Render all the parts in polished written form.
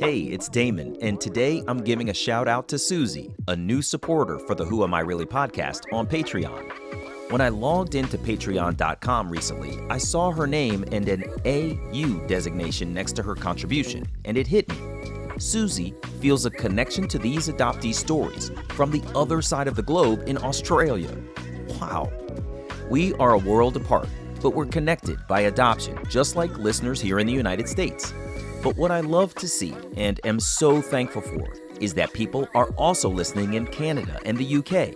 Hey, it's Damon, and today I'm giving a shout out to Susie, a new supporter for the Who Am I Really podcast on Patreon. When I logged into patreon.com recently, I saw her name and an AU designation next to her contribution, and it hit me. Susie feels a connection to these adoptee stories from the other side of the globe in Australia. Wow. We are a world apart, but we're connected by adoption, just like listeners here in the United States. But what I love to see and am so thankful for is that people are also listening in Canada and the UK,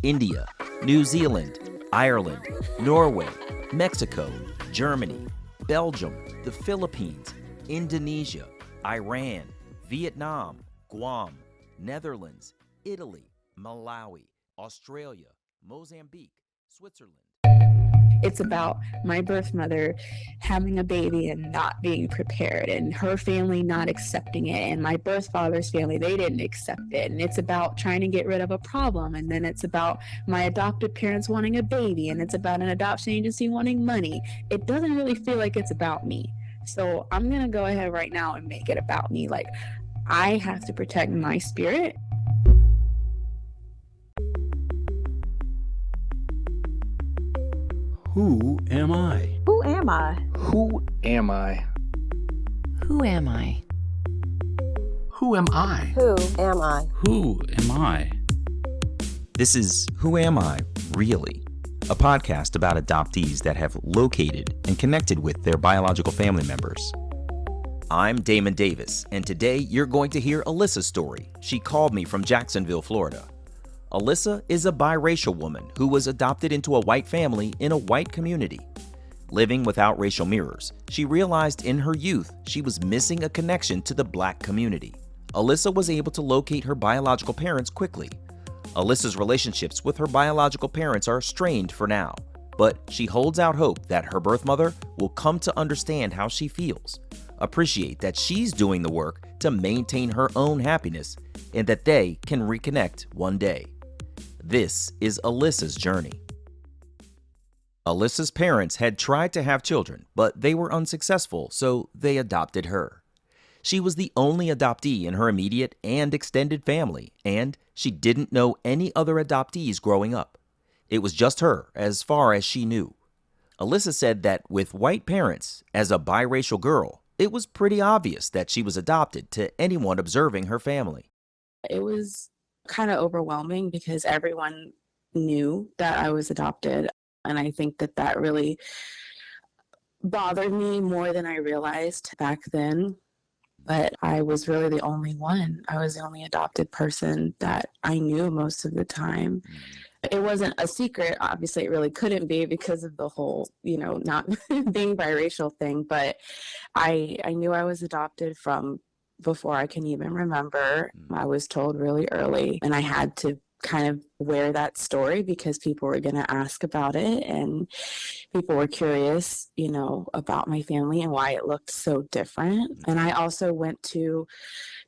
India, New Zealand, Ireland, Norway, Mexico, Germany, Belgium, the Philippines, Indonesia, Iran, Vietnam, Guam, Netherlands, Italy, Malawi, Australia, Mozambique, Switzerland. It's about my birth mother having a baby and not being prepared, and her family not accepting it, and my birth father's family, they didn't accept it. And it's about trying to get rid of a problem, and then it's about my adopted parents wanting a baby, and it's about an adoption agency wanting money. It doesn't really feel like it's about me. So I'm gonna go ahead right now and make it about me. Like, I have to protect my spirit. Who am I? Who am I? Who am I? Who am I? Who am I? Who am I? Who am I? This is Who Am I, Really? A podcast about adoptees that have located and connected with their biological family members. I'm Damon Davis, and today you're going to hear Alyssa's story. She called me from Jacksonville, Florida. Alyssa is a biracial woman who was adopted into a white family in a white community. Living without racial mirrors, she realized in her youth she was missing a connection to the black community. Alyssa was able to locate her biological parents quickly. Alyssa's relationships with her biological parents are strained for now, but she holds out hope that her birth mother will come to understand how she feels, appreciate that she's doing the work to maintain her own happiness, and that they can reconnect one day. This is Alyssa's journey. Alyssa's parents had tried to have children, but they were unsuccessful, so they adopted her. She was the only adoptee in her immediate and extended family, and she didn't know any other adoptees growing up. It was just her, as far as she knew. Alyssa said that with white parents, as a biracial girl, it was pretty obvious that she was adopted to anyone observing her family. It was kind of overwhelming because everyone knew that I was adopted. And I think that that really bothered me more than I realized back then. But I was really the only one. I was the only adopted person that I knew most of the time. It wasn't a secret. Obviously, it really couldn't be because of the whole, not being biracial thing. But I knew I was adopted from before I can even remember. I was told really early, and I had to kind of wear that story because people were going to ask about it, and people were curious, about my family and why it looked so different. And I also went to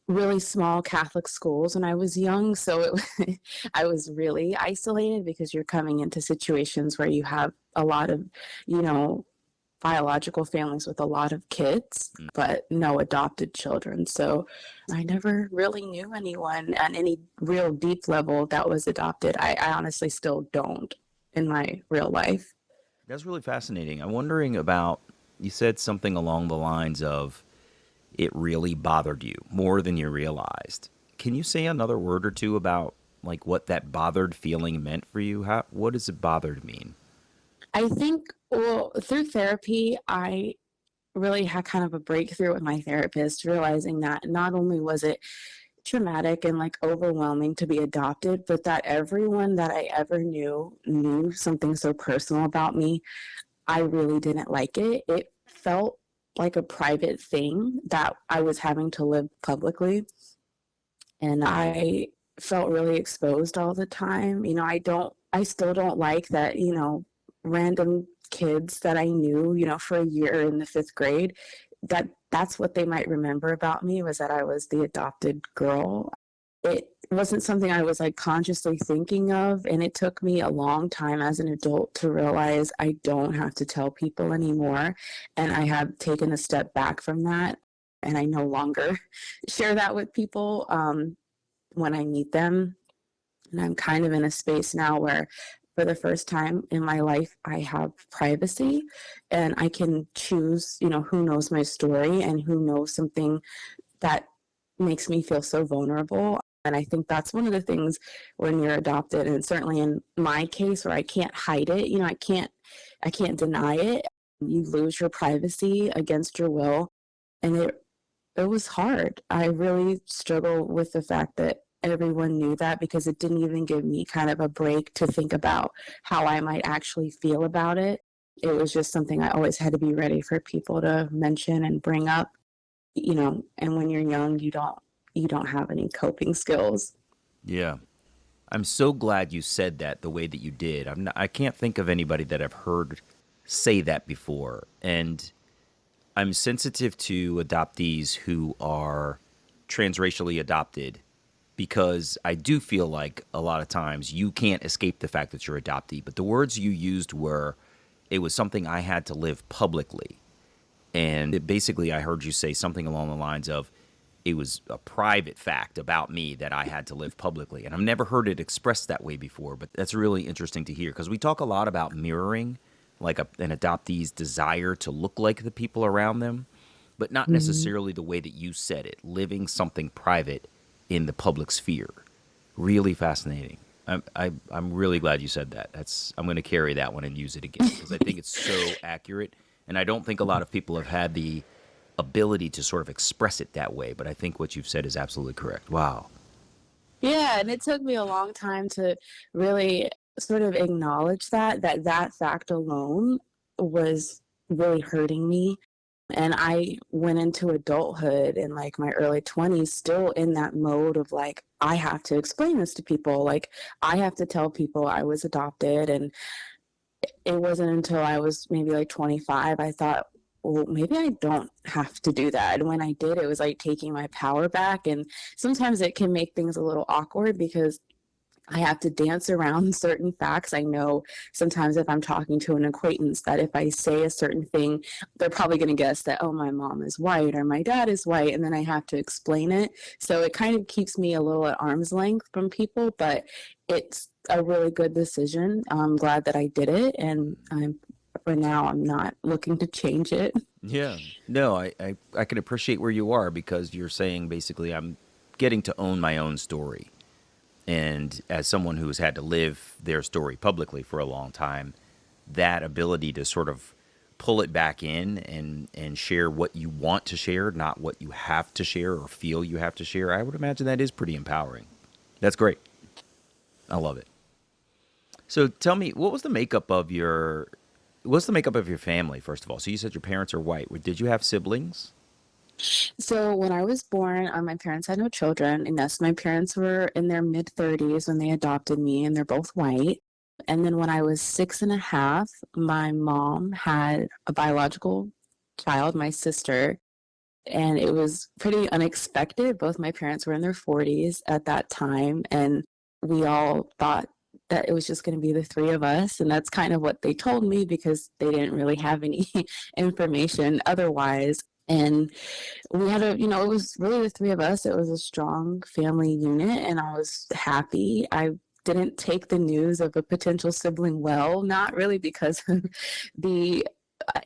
really small Catholic schools when I was young, so I was really isolated because you're coming into situations where you have a lot of, biological families with a lot of kids, but no adopted children. So I never really knew anyone at any real deep level that was adopted. I honestly still don't in my real life. That's really fascinating. I'm wondering about, you said something along the lines of it really bothered you more than you realized. Can you say another word or two about like what that bothered feeling meant for you? What does it bothered mean? I think, through therapy, I really had kind of a breakthrough with my therapist, realizing that not only was it traumatic and like overwhelming to be adopted, but that everyone that I ever knew something so personal about me. I really didn't like it. It felt like a private thing that I was having to live publicly. And I felt really exposed all the time. I still don't like that, random kids that I knew, for a year in the 5th grade, that's what they might remember about me, was that I was the adopted girl. It wasn't something I was like consciously thinking of. And it took me a long time as an adult to realize I don't have to tell people anymore. And I have taken a step back from that. And I no longer share that with people when I meet them. And I'm kind of in a space now where for the first time in my life, I have privacy and I can choose, who knows my story and who knows something that makes me feel so vulnerable. And I think that's one of the things when you're adopted, and certainly in my case where I can't hide it, I can't deny it. You lose your privacy against your will. And it was hard. I really struggle with the fact that everyone knew that because it didn't even give me kind of a break to think about how I might actually feel about it. It was just something I always had to be ready for people to mention and bring up, and when you're young, you don't have any coping skills. Yeah. I'm so glad you said that the way that you did. I can't think of anybody that I've heard say that before. And I'm sensitive to adoptees who are transracially adopted because I do feel like a lot of times you can't escape the fact that you're adoptee. But the words you used were, it was something I had to live publicly. And basically, I heard you say something along the lines of, it was a private fact about me that I had to live publicly. And I've never heard it expressed that way before, but that's really interesting to hear because we talk a lot about mirroring, like an adoptee's desire to look like the people around them, but not necessarily the way that you said it, living something private in the public sphere. Really fascinating. I'm really glad you said that. I'm going to carry that one and use it again because I think it's so accurate. And I don't think a lot of people have had the ability to sort of express it that way. But I think what you've said is absolutely correct. Wow. Yeah, and it took me a long time to really sort of acknowledge that fact alone was really hurting me. And I went into adulthood in like my early 20s, still in that mode of like, I have to explain this to people. Like, I have to tell people I was adopted. And it wasn't until I was maybe like 25, I thought, well, maybe I don't have to do that. And when I did, it was like taking my power back. And sometimes it can make things a little awkward because I have to dance around certain facts. I know sometimes if I'm talking to an acquaintance that if I say a certain thing, they're probably going to guess that, oh, my mom is white or my dad is white. And then I have to explain it. So it kind of keeps me a little at arm's length from people, but it's a really good decision. I'm glad that I did it. And for now, I'm not looking to change it. Yeah. No, I can appreciate where you are because you're saying basically I'm getting to own my own story. And as someone who has had to live their story publicly for a long time, that ability to sort of pull it back in and share what you want to share, not what you have to share or feel you have to share, I would imagine that is pretty empowering. That's great. I love it. So tell me, what's the makeup of your family, first of all? So you said your parents are white. Did you have siblings? So when I was born, my parents had no children. And yes, my parents were in their mid 30s when they adopted me, and they're both white. And then when I was 6.5, my mom had a biological child, my sister, and it was pretty unexpected. Both my parents were in their 40s at that time, and we all thought that it was just going to be the three of us. And that's kind of what they told me because they didn't really have any information otherwise. And we had it was really the three of us. It was a strong family unit, and I was happy. I didn't take the news of a potential sibling well, not really because of the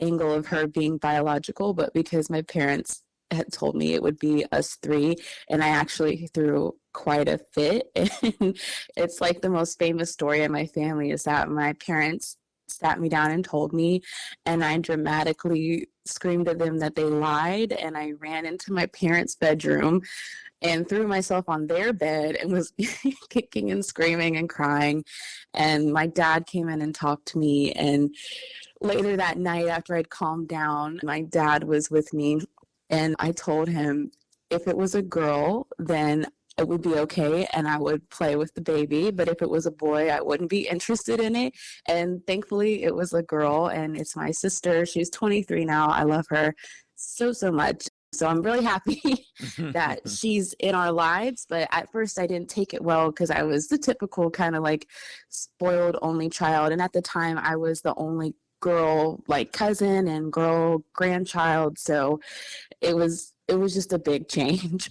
angle of her being biological, but because my parents had told me it would be us three, and I actually threw quite a fit. And it's like the most famous story in my family is that my parents sat me down and told me, and I dramatically screamed at them that they lied, and I ran into my parents' bedroom and threw myself on their bed and was kicking and screaming and crying. And my dad came in and talked to me, and later that night after I'd calmed down, my dad was with me, and I told him if it was a girl, then it would be okay and I would play with the baby. But if it was a boy, I wouldn't be interested in it. And thankfully it was a girl, and it's my sister. She's 23 now. I love her so, so much. So I'm really happy that she's in our lives. But at first, I didn't take it well because I was the typical kind of like spoiled only child. And at the time, I was the only girl, like cousin and girl grandchild. So it was just a big change.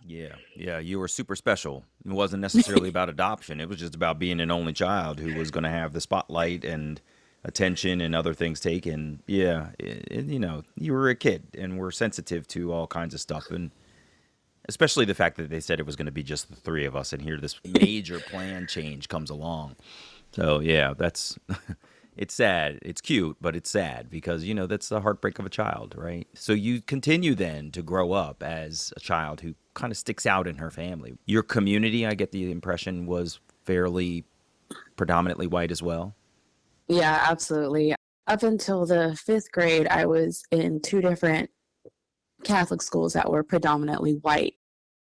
Yeah, you were super special. It wasn't necessarily about adoption. It was just about being an only child who was going to have the spotlight and attention and other things taken. Yeah, you were a kid and were sensitive to all kinds of stuff, and especially the fact that they said it was going to be just the three of us, and here this major plan change comes along. So yeah, that's it's sad. It's cute, but it's sad because that's the heartbreak of a child, right? So you continue then to grow up as a child who kind of sticks out in her family. Your community, I get the impression, was fairly predominantly white as well. Yeah, absolutely. Up until the fifth grade, I was in two different Catholic schools that were predominantly white.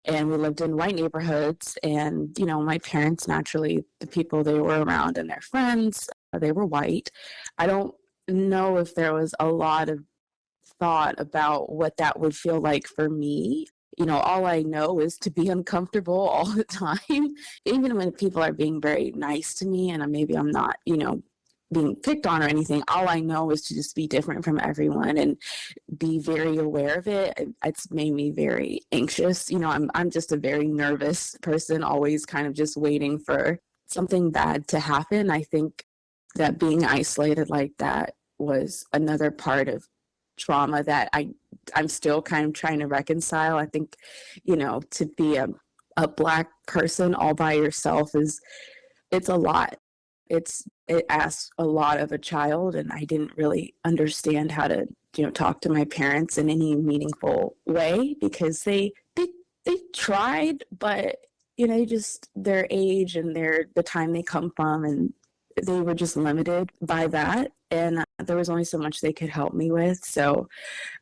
And we lived in white neighborhoods. And, my parents, naturally, the people they were around and their friends, they were white. I don't know if there was a lot of thought about what that would feel like for me. All I know is to be uncomfortable all the time, even when people are being very nice to me and maybe I'm not, being picked on or anything. All I know is to just be different from everyone and be very aware of it. It's made me very anxious. I'm just a very nervous person, always kind of just waiting for something bad to happen. I think that being isolated like that was another part of trauma that I'm still kind of trying to reconcile. I think, to be a Black person all by yourself it's a lot. It asks a lot of a child, and I didn't really understand how to, talk to my parents in any meaningful way because they tried, but just their age and the time they come from, and they were just limited by that. And there was only so much they could help me with. So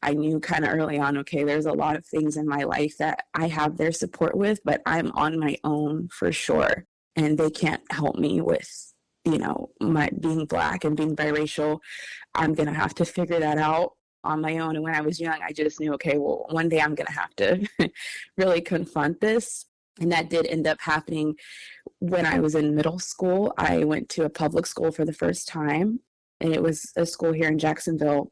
I knew kind of early on, okay, there's a lot of things in my life that I have their support with, but I'm on my own for sure. And they can't help me with, my being Black and being biracial. I'm going to have to figure that out on my own. And when I was young, I just knew, okay, well, one day I'm going to have to really confront this. And that did end up happening when I was in middle school. I went to a public school for the first time, and it was a school here in Jacksonville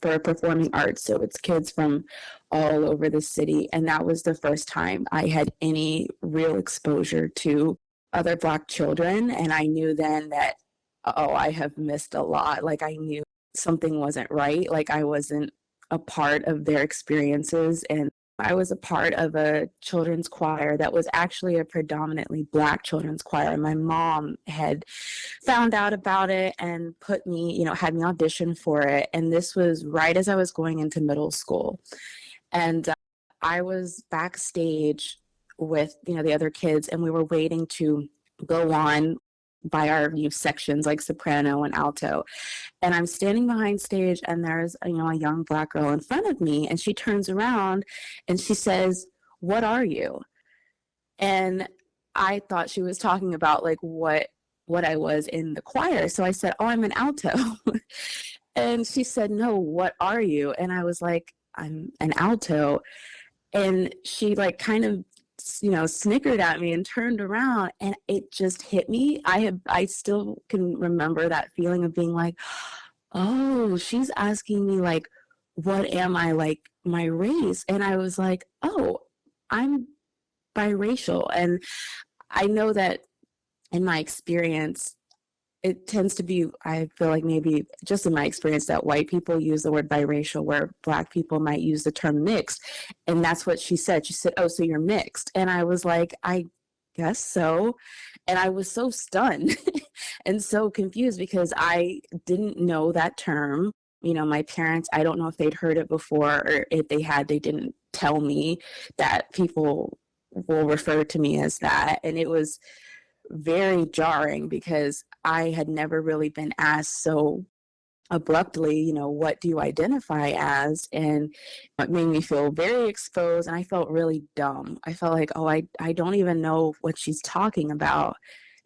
for performing arts. So it's kids from all over the city. And that was the first time I had any real exposure to other Black children. And I knew then that, I have missed a lot. Like I knew something wasn't right. Like I wasn't a part of their experiences. And I was a part of a children's choir that was actually a predominantly Black children's choir. My mom had found out about it and put me, had me audition for it. And this was right as I was going into middle school. And I was backstage with, the other kids, and we were waiting to go on by our sections like soprano and alto. And I'm standing behind stage, and there's a young Black girl in front of me, and she turns around and she says, "What are you?" And I thought she was talking about like what I was in the choir. So I said, "Oh, I'm an alto." And she said, "No, what are you?" And I was like, "I'm an alto." And she like kind of snickered at me and turned around, and it just hit me. I still can remember that feeling of being like, oh, she's asking me like, what am I, like my race? And I was like, oh, I'm biracial. And I know that in my experience, it tends to be, I feel like maybe just in my experience, that white people use the word biracial where Black people might use the term mixed. And that's what she said. She said, "Oh, so you're mixed." And I was like, I guess so. And I was so stunned and so confused because I didn't know that term. My parents, I don't know if they'd heard it before, or if they had, they didn't tell me that people will refer to me as that. And it was very jarring because I had never really been asked so abruptly, what do you identify as? And it made me feel very exposed, and I felt really dumb. I felt like, oh, I don't even know what she's talking about.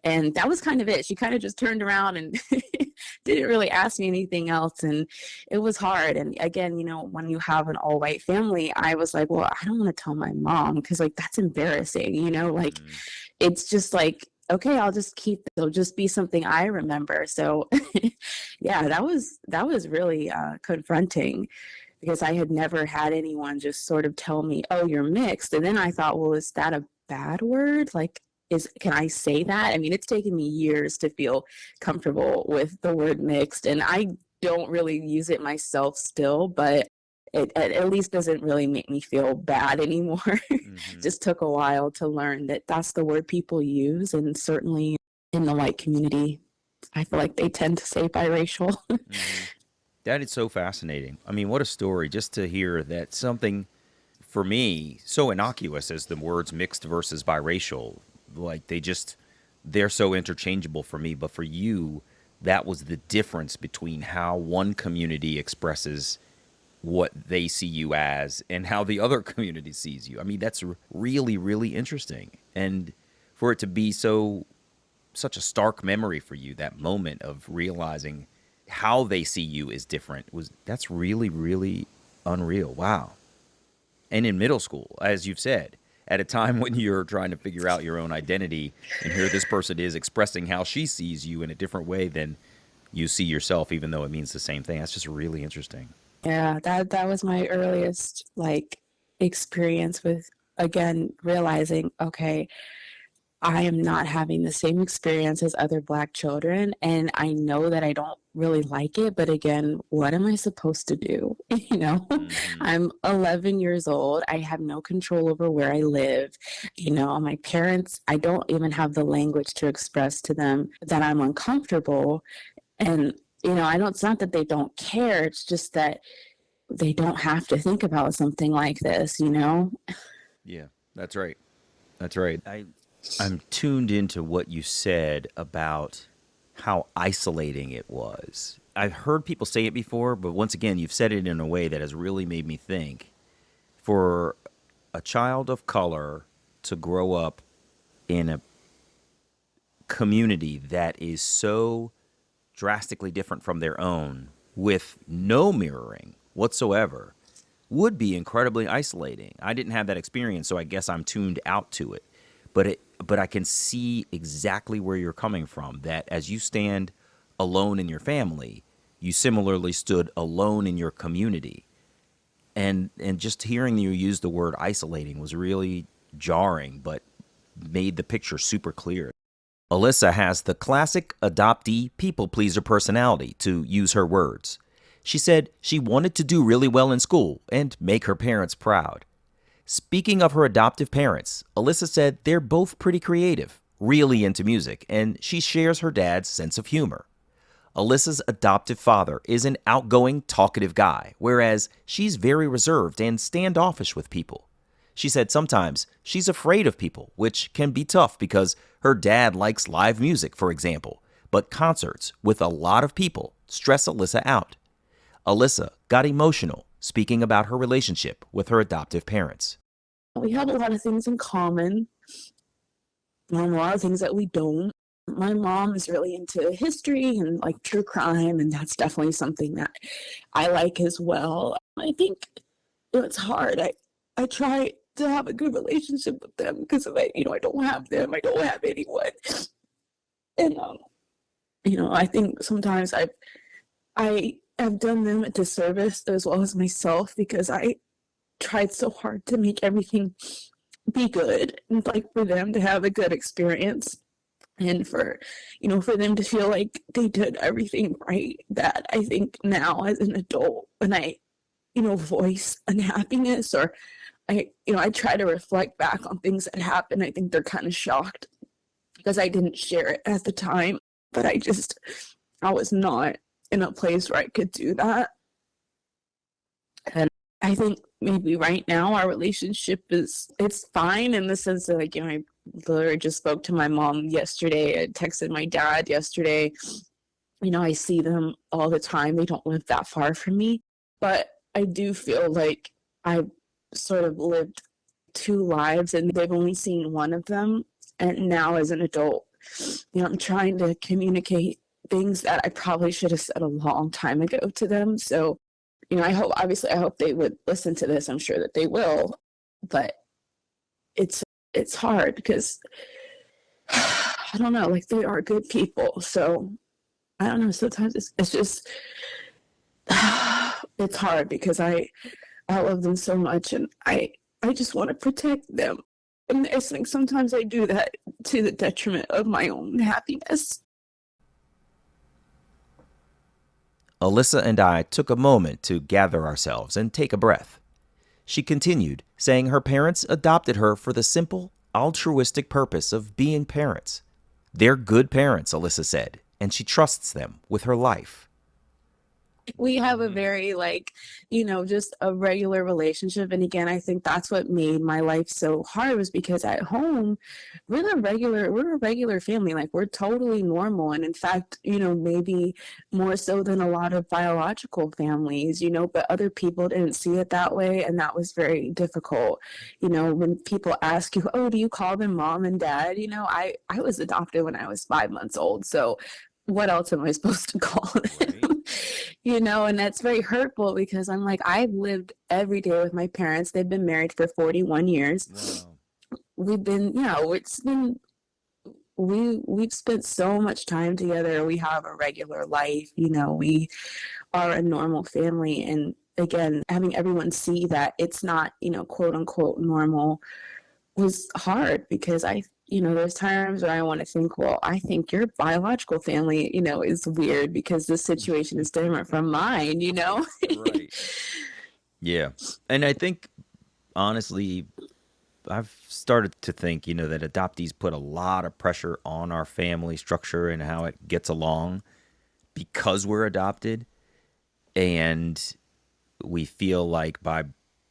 And that was kind of it. She kind of just turned around and didn't really ask me anything else. And it was hard. And again, when you have an all white family, I was like, well, I don't want to tell my mom because like that's embarrassing, it's just like, okay, I'll just keep it. It'll just be something I remember. So yeah, that was really confronting because I had never had anyone just sort of tell me, oh, you're mixed. And then I thought, well, is that a bad word? Like, can I say that? I mean, it's taken me years to feel comfortable with the word mixed, and I don't really use it myself still, but it at least doesn't really make me feel bad anymore. Mm-hmm. Just took a while to learn that that's the word people use, and certainly in the white community, I feel like they tend to say biracial. Mm-hmm. That is so fascinating. I mean, what a story just to hear that something, for me, so innocuous as the words mixed versus biracial, like they're so interchangeable for me. But for you, that was the difference between how one community expresses what they see you as and how the other community sees you. I mean, that's really, really interesting. And for it to be such a stark memory for you, that moment of realizing how they see you is different, that's really, really unreal. Wow. And in middle school, as you've said, at a time when you're trying to figure out your own identity, and here this person is expressing how she sees you in a different way than you see yourself, even though it means the same thing. That's just really interesting. Yeah, that was my earliest experience with, again, realizing, okay, I am not having the same experience as other Black children, and I know that I don't really like it, but again, what am I supposed to do? Mm-hmm. I'm 11 years old. I have no control over where I live. My parents, I don't even have the language to express to them that I'm uncomfortable. And, it's not that they don't care. It's just that they don't have to think about something like this. Yeah, that's right. That's right. I'm tuned into what you said about how isolating it was. I've heard people say it before, but once again, you've said it in a way that has really made me think. For a child of color to grow up in a community that is so drastically different from their own with no mirroring whatsoever would be incredibly isolating. I didn't have that experience, so I guess I'm tuned out to it. But I can see exactly where you're coming from, that as you stand alone in your family, you similarly stood alone in your community. And just hearing you use the word isolating was really jarring, but made the picture super clear. Alyssa has the classic adoptee people pleaser personality, to use her words. She said she wanted to do really well in school and make her parents proud. Speaking of her adoptive parents, Alyssa said they're both pretty creative, really into music, and she shares her dad's sense of humor. Alyssa's adoptive father is an outgoing, talkative guy, whereas she's very reserved and standoffish with people. She said sometimes she's afraid of people, which can be tough because her dad likes live music, for example, but concerts with a lot of people stress Alyssa out. Alyssa got emotional speaking about her relationship with her adoptive parents. We have a lot of things in common, and a lot of things that we don't. My mom is really into history and true crime, and that's definitely something that I like as well. I think it's hard. I try to have a good relationship with them because if I don't have them, I don't have anyone. And I think sometimes I have done them a disservice as well as myself because I tried so hard to make everything be good and for them to have a good experience and for them to feel like they did everything right. That I think now as an adult, when I voice unhappiness or I try to reflect back on things that happened, I think they're kind of shocked because I didn't share it at the time, but I was not in a place where I could do that. And I think maybe right now our relationship it's fine in the sense that I literally just spoke to my mom yesterday. I texted my dad yesterday. I see them all the time. They don't live that far from me, but I do feel like I've sort of lived two lives and they've only seen one of them. And now as an adult, I'm trying to communicate things that I probably should have said a long time ago to them. So, I hope they would listen to this. I'm sure that they will, but it's hard because I don't know, like they are good people. So I don't know. Sometimes it's just it's hard because I love them so much, and I just want to protect them. And I think sometimes I do that to the detriment of my own happiness. Alyssa and I took a moment to gather ourselves and take a breath. She continued, saying her parents adopted her for the simple, altruistic purpose of being parents. They're good parents, Alyssa said, and she trusts them with her life. We have a very just a regular relationship. And again, I think that's what made my life so hard, was because at home we're a regular family. Like, we're totally normal. And in fact, maybe more so than a lot of biological families, but other people didn't see it that way. And that was very difficult. When people ask you, oh, do you call them mom and dad? I was adopted when I was 5 months old. So what else am I supposed to call them? And that's very hurtful because I'm like, I've lived every day with my parents. They've been married for 41 years. Wow. We've been, we've spent so much time together. We have a regular life, we are a normal family. And again, having everyone see that it's not, quote unquote normal was hard because there's times where I want to think, well, I think your biological family, is weird because this situation is different from mine, Right. Yeah. And I think, honestly, I've started to think, that adoptees put a lot of pressure on our family structure and how it gets along because we're adopted. And we feel like by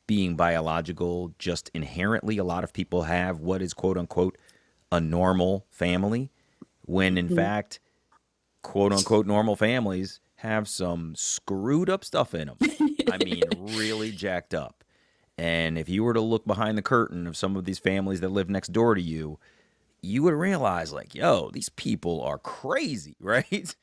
being biological, just inherently, a lot of people have what is quote unquote a normal family, when in fact, quote unquote normal families have some screwed up stuff in them. I mean, really jacked up. And if you were to look behind the curtain of some of these families that live next door to you, you would realize, like, yo, these people are crazy, right?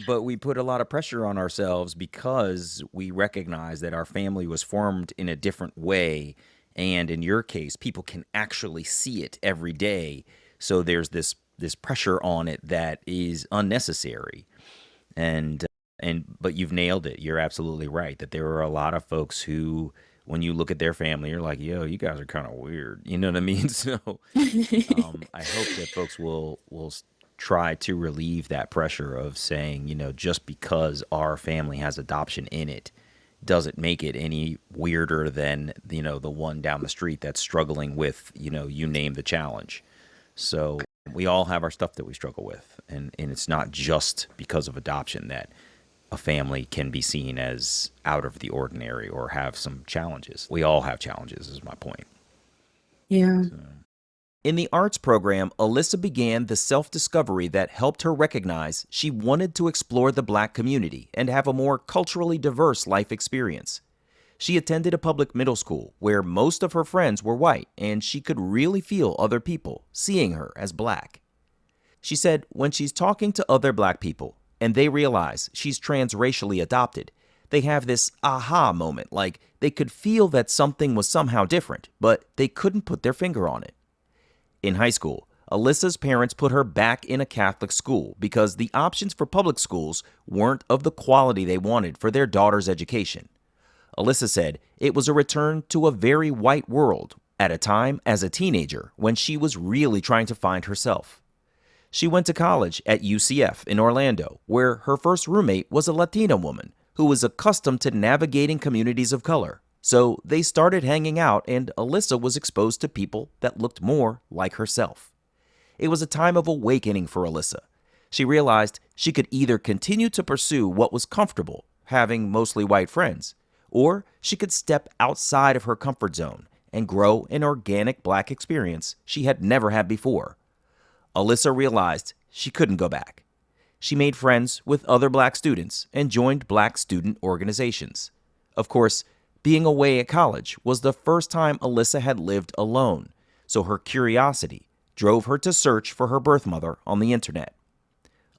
But we put a lot of pressure on ourselves because we recognize that our family was formed in a different way. And in your case, people can actually see it every day. So there's this pressure on it that is unnecessary. But you've nailed it. You're absolutely right that there are a lot of folks who, when you look at their family, you're like, yo, you guys are kind of weird. You know what I mean? So I hope that folks will try to relieve that pressure of saying, just because our family has adoption in it doesn't make it any weirder than, the one down the street that's struggling with, you name the challenge. So we all have our stuff that we struggle with. And it's not just because of adoption that a family can be seen as out of the ordinary or have some challenges. We all have challenges, is my point. Yeah. So. In the arts program, Alyssa began the self-discovery that helped her recognize she wanted to explore the Black community and have a more culturally diverse life experience. She attended a public middle school where most of her friends were white, and she could really feel other people seeing her as Black. She said when she's talking to other Black people and they realize she's transracially adopted, they have this aha moment, like they could feel that something was somehow different, but they couldn't put their finger on it. In high school, Alyssa's parents put her back in a Catholic school because the options for public schools weren't of the quality they wanted for their daughter's education. Alyssa said it was a return to a very white world at a time as a teenager when she was really trying to find herself. She went to college at UCF in Orlando, where her first roommate was a Latina woman who was accustomed to navigating communities of color. So they started hanging out, and Alyssa was exposed to people that looked more like herself. It was a time of awakening for Alyssa. She realized she could either continue to pursue what was comfortable, having mostly white friends, or she could step outside of her comfort zone and grow an organic Black experience she had never had before. Alyssa realized she couldn't go back. She made friends with other Black students and joined Black student organizations. Of course, being away at college was the first time Alyssa had lived alone, so her curiosity, drove her to search for her birth mother on the internet.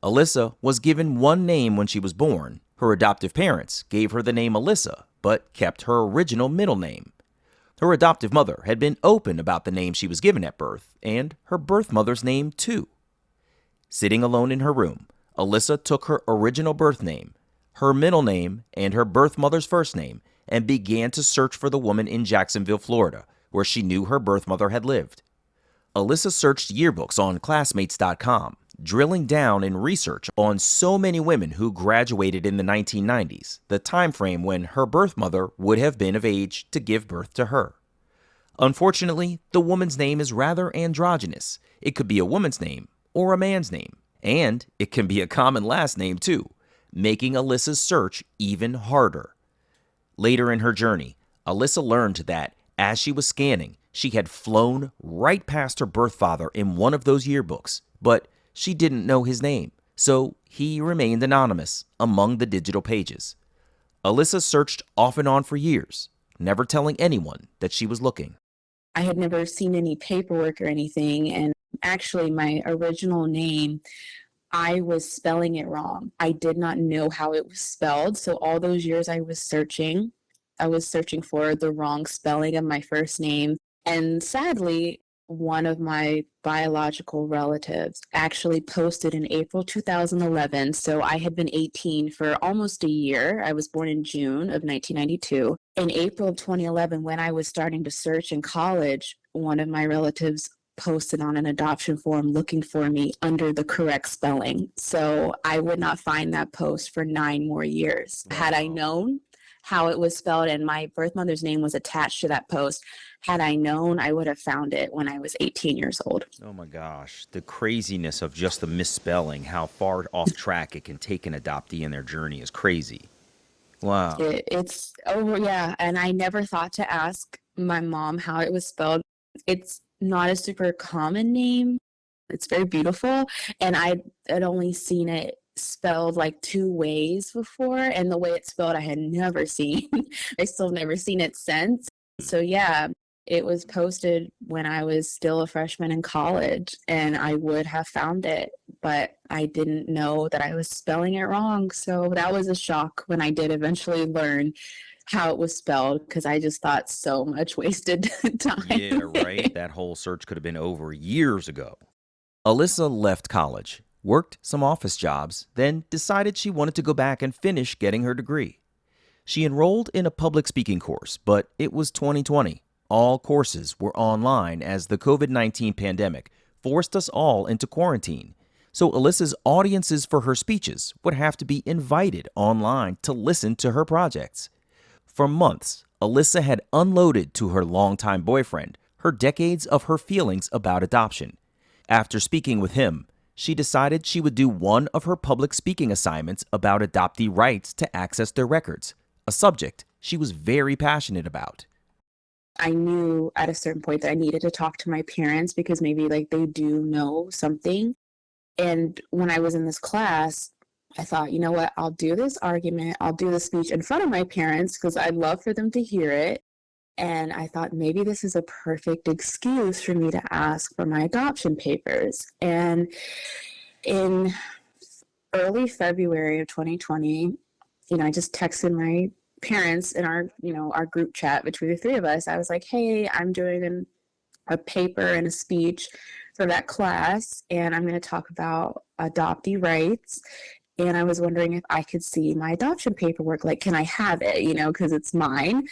Alyssa was given one name when she was born. Her adoptive parents gave her the name Alyssa, but kept her original middle name. Her adoptive mother had been open about the name she was given at birth, and her birth mother's name too. Sitting alone in her room, Alyssa took her original birth name, her middle name, and her birth mother's first name, and began to search for the woman in Jacksonville, Florida, where she knew her birth mother had lived. Alyssa searched yearbooks on classmates.com, drilling down in research on so many women who graduated in the 1990s, the time frame when her birth mother would have been of age to give birth to her. Unfortunately, the woman's name is rather androgynous. It could be a woman's name or a man's name, and it can be a common last name too, making Alyssa's search even harder. Later in her journey, Alyssa learned that as she was scanning, she had flown right past her birth father in one of those yearbooks, but she didn't know his name, so he remained anonymous among the digital pages. Alyssa searched off and on for years, never telling anyone that she was looking. I had never seen any paperwork or anything, and actually my original name, I was spelling it wrong. I did not know how it was spelled, so all those years I was searching for the wrong spelling of my first name. And sadly, one of my biological relatives actually posted in April 2011. So I had been 18 for almost a year. I was born in June of 1992. In April of 2011, when I was starting to search in college, one of my relatives posted on an adoption forum looking for me under the correct spelling. So I would not find that post for 9 more years. Wow. Had I known how it was spelled, and my birth mother's name was attached to that post, had I known, I would have found it when I was 18 years old. Oh my gosh, the craziness of just the misspelling, how far off track it can take an adoptee in their journey is crazy. Wow. It's over, yeah. And I never thought to ask my mom how it was spelled. It's not a super common name. It's very beautiful. And I had only seen it spelled like 2 ways before. And the way it's spelled, I had never seen. I still never seen it since. So yeah, it was posted when I was still a freshman in college, and I would have found it, but I didn't know that I was spelling it wrong. So that was a shock when I did eventually learn how it was spelled, because I just thought so much wasted time. Yeah, right. That whole search could have been over years ago. Alyssa left college, worked some office jobs, then decided she wanted to go back and finish getting her degree. She enrolled in a public speaking course, but it was 2020. All courses were online as the COVID-19 pandemic forced us all into quarantine. So Alyssa's audiences for her speeches would have to be invited online to listen to her projects. For months, Alyssa had unloaded to her longtime boyfriend her decades of her feelings about adoption. After speaking with him, she decided she would do one of her public speaking assignments about adoptee rights to access their records, a subject she was very passionate about. I knew at a certain point that I needed to talk to my parents, because maybe like they do know something. And when I was in this class, I thought, you know what, I'll do this argument, I'll do the speech in front of my parents because I'd love for them to hear it. And I thought maybe this is a perfect excuse for me to ask for my adoption papers. And in early February of 2020, I just texted my parents in our group chat between the 3 of us. I was like, hey, I'm doing a paper and a speech for that class, and I'm going to talk about adoptee rights. And I was wondering if I could see my adoption paperwork. Like, can I have it, because it's mine?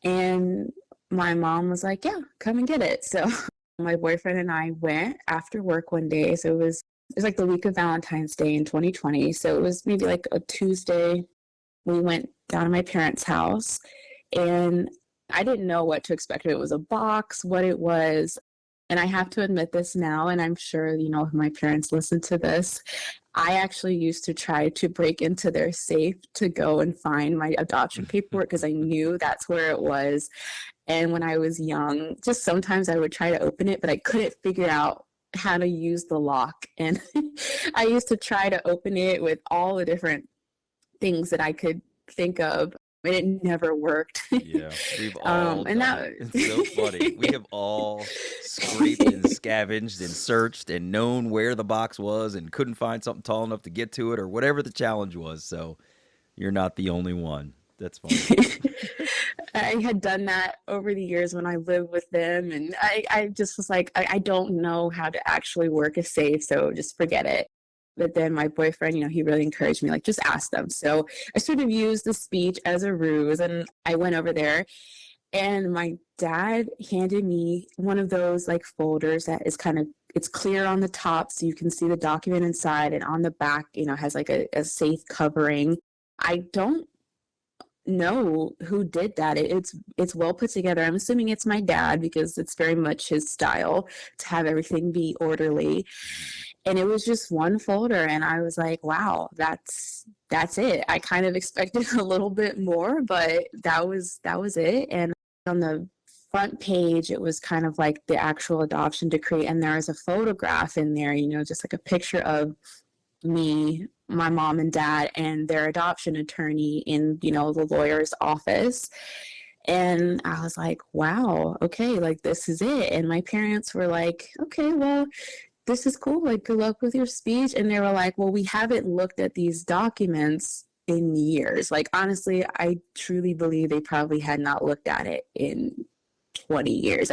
And my mom was like, yeah, come and get it. So my boyfriend and I went after work one day. So it was like the week of Valentine's Day in 2020. So it was maybe like a Tuesday. We went down to my parents' house, and I didn't know what to expect. If it was a box, what it was. And I have to admit this now, and I'm sure, if my parents listen to this, I actually used to try to break into their safe to go and find my adoption paperwork because I knew that's where it was. And when I was young, just sometimes I would try to open it, but I couldn't figure out how to use the lock. And I used to try to open it with all the different things that I could think of. and it never worked. Yeah, we've all And done it. It's so funny. We have all scraped and scavenged and searched and known where the box was and couldn't find something tall enough to get to it or whatever the challenge was. So you're not the only one. That's funny. I had done that over the years when I lived with them, and I just was like, I don't know how to actually work a safe, so just forget it. But then my boyfriend, he really encouraged me, like, just ask them. So I sort of used the speech as a ruse, and I went over there, and my dad handed me one of those like folders that is it's clear on the top so you can see the document inside, and on the back, has like a safe covering. I don't know who did that. It's well put together. I'm assuming it's my dad because it's very much his style to have everything be orderly. And it was just one folder, and I was like, wow, that's it. I kind of expected a little bit more, but that was it. And on the front page, it was kind of like the actual adoption decree, and there was a photograph in there, just like a picture of me, my mom and dad, and their adoption attorney in, the lawyer's office. And I was like, wow, okay, like this is it. And my parents were like, okay, well, this is cool. Like, good luck with your speech. And they were like, well, we haven't looked at these documents in years. Like, honestly, I truly believe they probably had not looked at it in 20 years.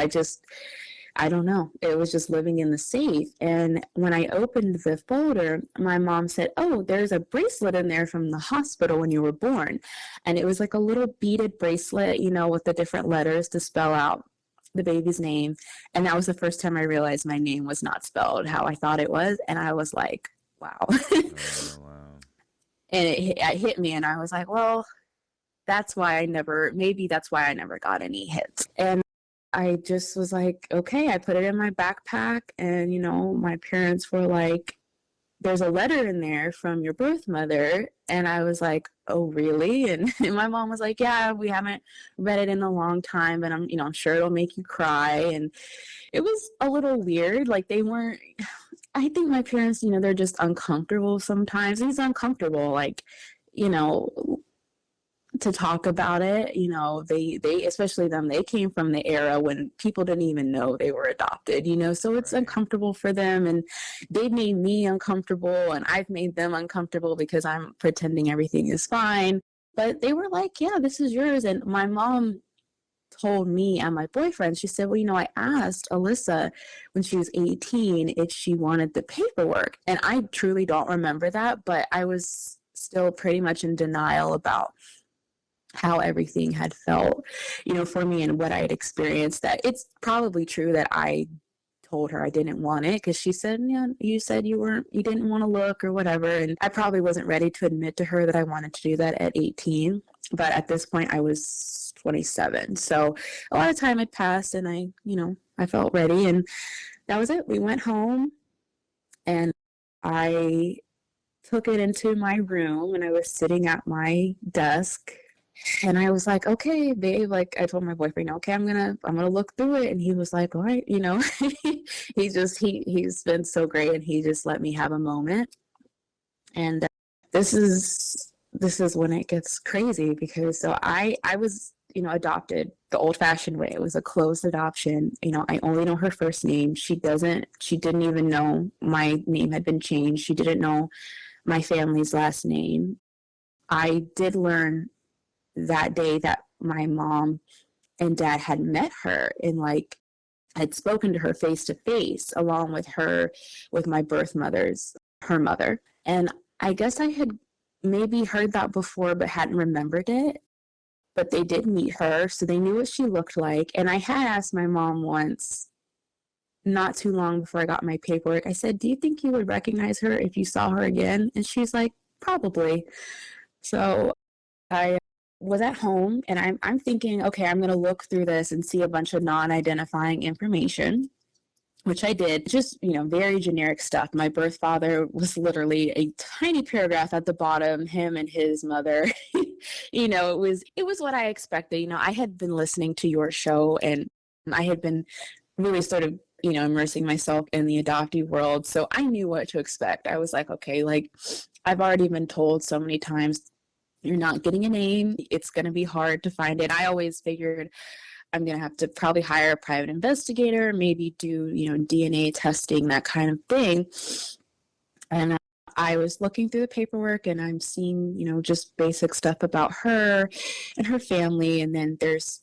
I don't know. It was just living in the safe. And when I opened the folder, my mom said, oh, there's a bracelet in there from the hospital when you were born. And it was like a little beaded bracelet, with the different letters to spell out the baby's name. And that was the first time I realized my name was not spelled how I thought it was. And I was like, wow. Oh, wow. And it hit me, and I was like, well, maybe that's why I never got any hits. And I just was like, okay, I put it in my backpack, and, my parents were like, there's a letter in there from your birth mother. And I was like, oh, really? And my mom was like, yeah, we haven't read it in a long time, but I'm sure it'll make you cry. And it was a little weird. Like, I think my parents, they're just uncomfortable sometimes. It's uncomfortable, like, to talk about it. They especially them, they came from the era when people didn't even know they were adopted, so it's Right. uncomfortable for them, and they've made me uncomfortable, and I've made them uncomfortable because I'm pretending everything is fine. But they were like, yeah, this is yours. And my mom told me and my boyfriend, she said, well, I asked Alyssa when she was 18 if she wanted the paperwork. And I truly don't remember that, but I was still pretty much in denial about how everything had felt, for me and what I had experienced. That it's probably true that I told her I didn't want it because she said, yeah, you said you didn't want to look or whatever. And I probably wasn't ready to admit to her that I wanted to do that at 18. But at this point I was 27. So a lot of time had passed, and I felt ready, and that was it. We went home, and I took it into my room, and I was sitting at my desk. And I was like, okay, babe, like I told my boyfriend, okay, I'm gonna look through it. And he was like, all right, he's been so great, and he just let me have a moment. And this is when it gets crazy, because so I was, adopted the old fashioned way. It was a closed adoption. I only know her first name. She didn't even know my name had been changed. She didn't know my family's last name. I did learn that day that my mom and dad had met her, and like had spoken to her face to face, along with my birth mother's, her mother. And I guess I had maybe heard that before but hadn't remembered it. But they did meet her, so they knew what she looked like. And I had asked my mom once, not too long before I got my paperwork, I said, do you think you would recognize her if you saw her again? And she's like, probably. So I was at home, and I'm thinking, okay, I'm going to look through this and see a bunch of non-identifying information, which I did. Just, very generic stuff. My birth father was literally a tiny paragraph at the bottom, him and his mother. It was what I expected. I had been listening to your show, and I had been really sort of, immersing myself in the adoptee world. So I knew what to expect. I was like, okay, like I've already been told so many times, You're not getting a name. It's going to be hard to find it. I always figured I'm going to have to probably hire a private investigator, maybe do, DNA testing, that kind of thing. And I was looking through the paperwork and I'm seeing, just basic stuff about her and her family. And then there's,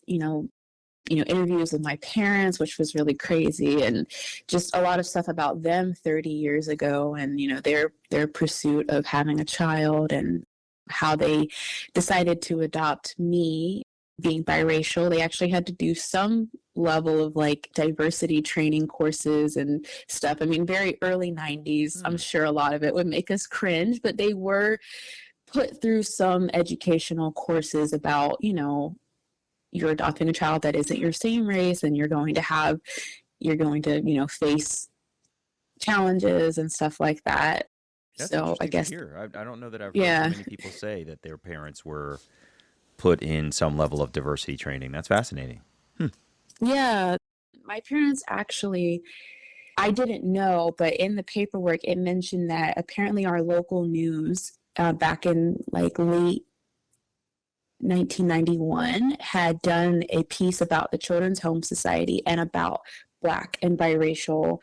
interviews with my parents, which was really crazy, and just a lot of stuff about them 30 years ago and, their pursuit of having a child and how they decided to adopt me. Being biracial, they actually had to do some level of like diversity training courses and stuff. I mean, very early 90s. I'm sure a lot of it would make us cringe, but they were put through some educational courses about, you're adopting a child that isn't your same race and you're going to face challenges and stuff like that. That's so I interesting guess to hear. I don't know that I've Yeah. heard many people say that their parents were put in some level of diversity training. That's fascinating. Yeah, my parents actually, I didn't know, but in the paperwork, it mentioned that apparently our local news back in like late 1991 had done a piece about the Children's Home Society and about Black and biracial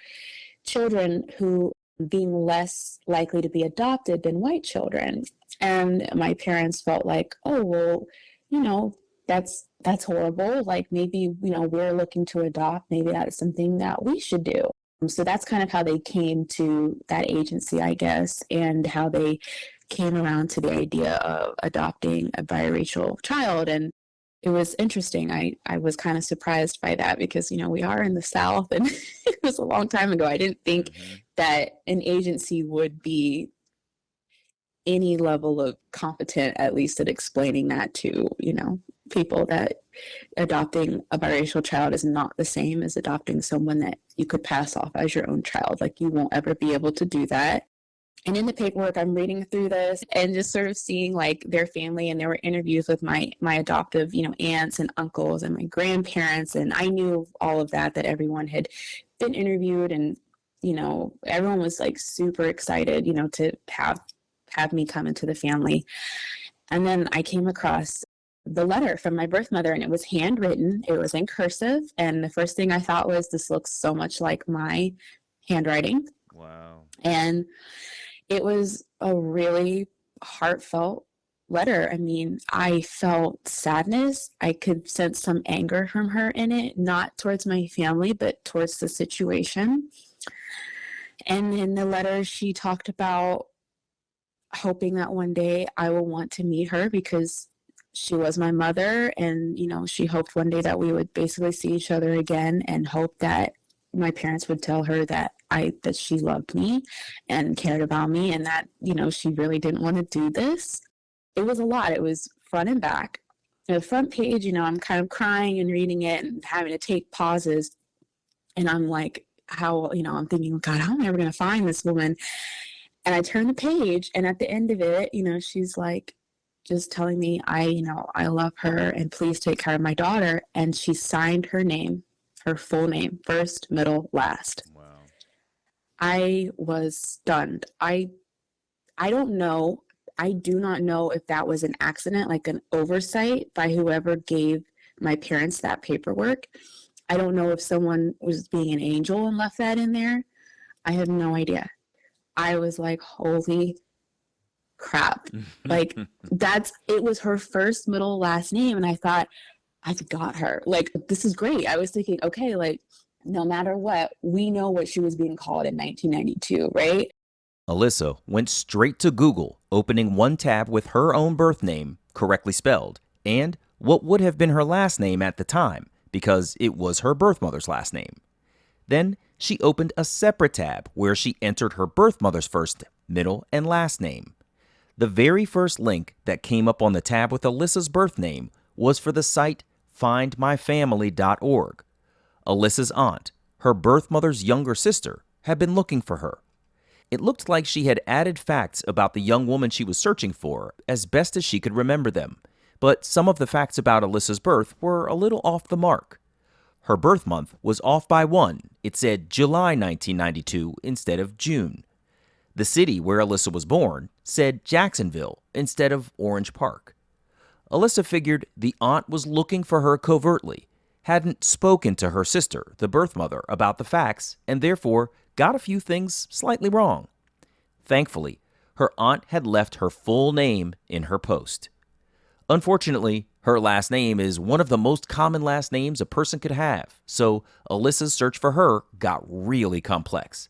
children who being less likely to be adopted than white children. And my parents felt like, oh, well, that's horrible. Like maybe, we're looking to adopt. Maybe that's something that we should do. So that's kind of how they came to that agency, I guess, and how they came around to the idea of adopting a biracial child. And it was interesting. I was kind of surprised by that because, we are in the South and it was a long time ago. I didn't think that an agency would be any level of competent, at least at explaining that to, people, that adopting a biracial child is not the same as adopting someone that you could pass off as your own child. Like you won't ever be able to do that. And in the paperwork, I'm reading through this and just sort of seeing like their family, and there were interviews with my adoptive, aunts and uncles and my grandparents. And I knew all of that everyone had been interviewed, and, everyone was like super excited, to have me come into the family. And then I came across the letter from my birth mother, and it was handwritten. It was in cursive. And the first thing I thought was, this looks so much like my handwriting. Wow. And it was a really heartfelt letter. I mean, I felt sadness. I could sense some anger from her in it, not towards my family, but towards the situation. And in the letter, she talked about hoping that one day I will want to meet her because she was my mother. And, she hoped one day that we would basically see each other again, and hope that my parents would tell her that she loved me and cared about me, and that, she really didn't want to do this. It was a lot. It was front and back. The front page, I'm kind of crying and reading it and having to take pauses. And I'm like, I'm thinking, God, how am I ever going to find this woman? And I turn the page, and at the end of it, she's like, just telling me, I love her and please take care of my daughter. And she signed her name, her full name, first, middle, last. Wow. I was stunned. I don't know. I do not know if that was an accident, like an oversight by whoever gave my parents that paperwork. I don't know if someone was being an angel and left that in there. I have no idea. I was like, holy crap. Like it was her first, middle, last name. And I thought, I've got her. Like, this is great. I was thinking, okay, like, no matter what, we know what she was being called in 1992, right? Alyssa went straight to Google, opening one tab with her own birth name, correctly spelled, and what would have been her last name at the time, because it was her birth mother's last name. Then she opened a separate tab where she entered her birth mother's first, middle, and last name. The very first link that came up on the tab with Alyssa's birth name was for the site findmyfamily.org. Alyssa's aunt, her birth mother's younger sister, had been looking for her. It looked like she had added facts about the young woman she was searching for as best as she could remember them, but some of the facts about Alyssa's birth were a little off the mark. Her birth month was off by one. It said July 1992 instead of June. The city where Alyssa was born said Jacksonville instead of Orange Park. Alyssa figured the aunt was looking for her covertly, hadn't spoken to her sister, the birth mother, about the facts, and therefore got a few things slightly wrong. Thankfully, her aunt had left her full name in her post. Unfortunately, her last name is one of the most common last names a person could have, so Alyssa's search for her got really complex.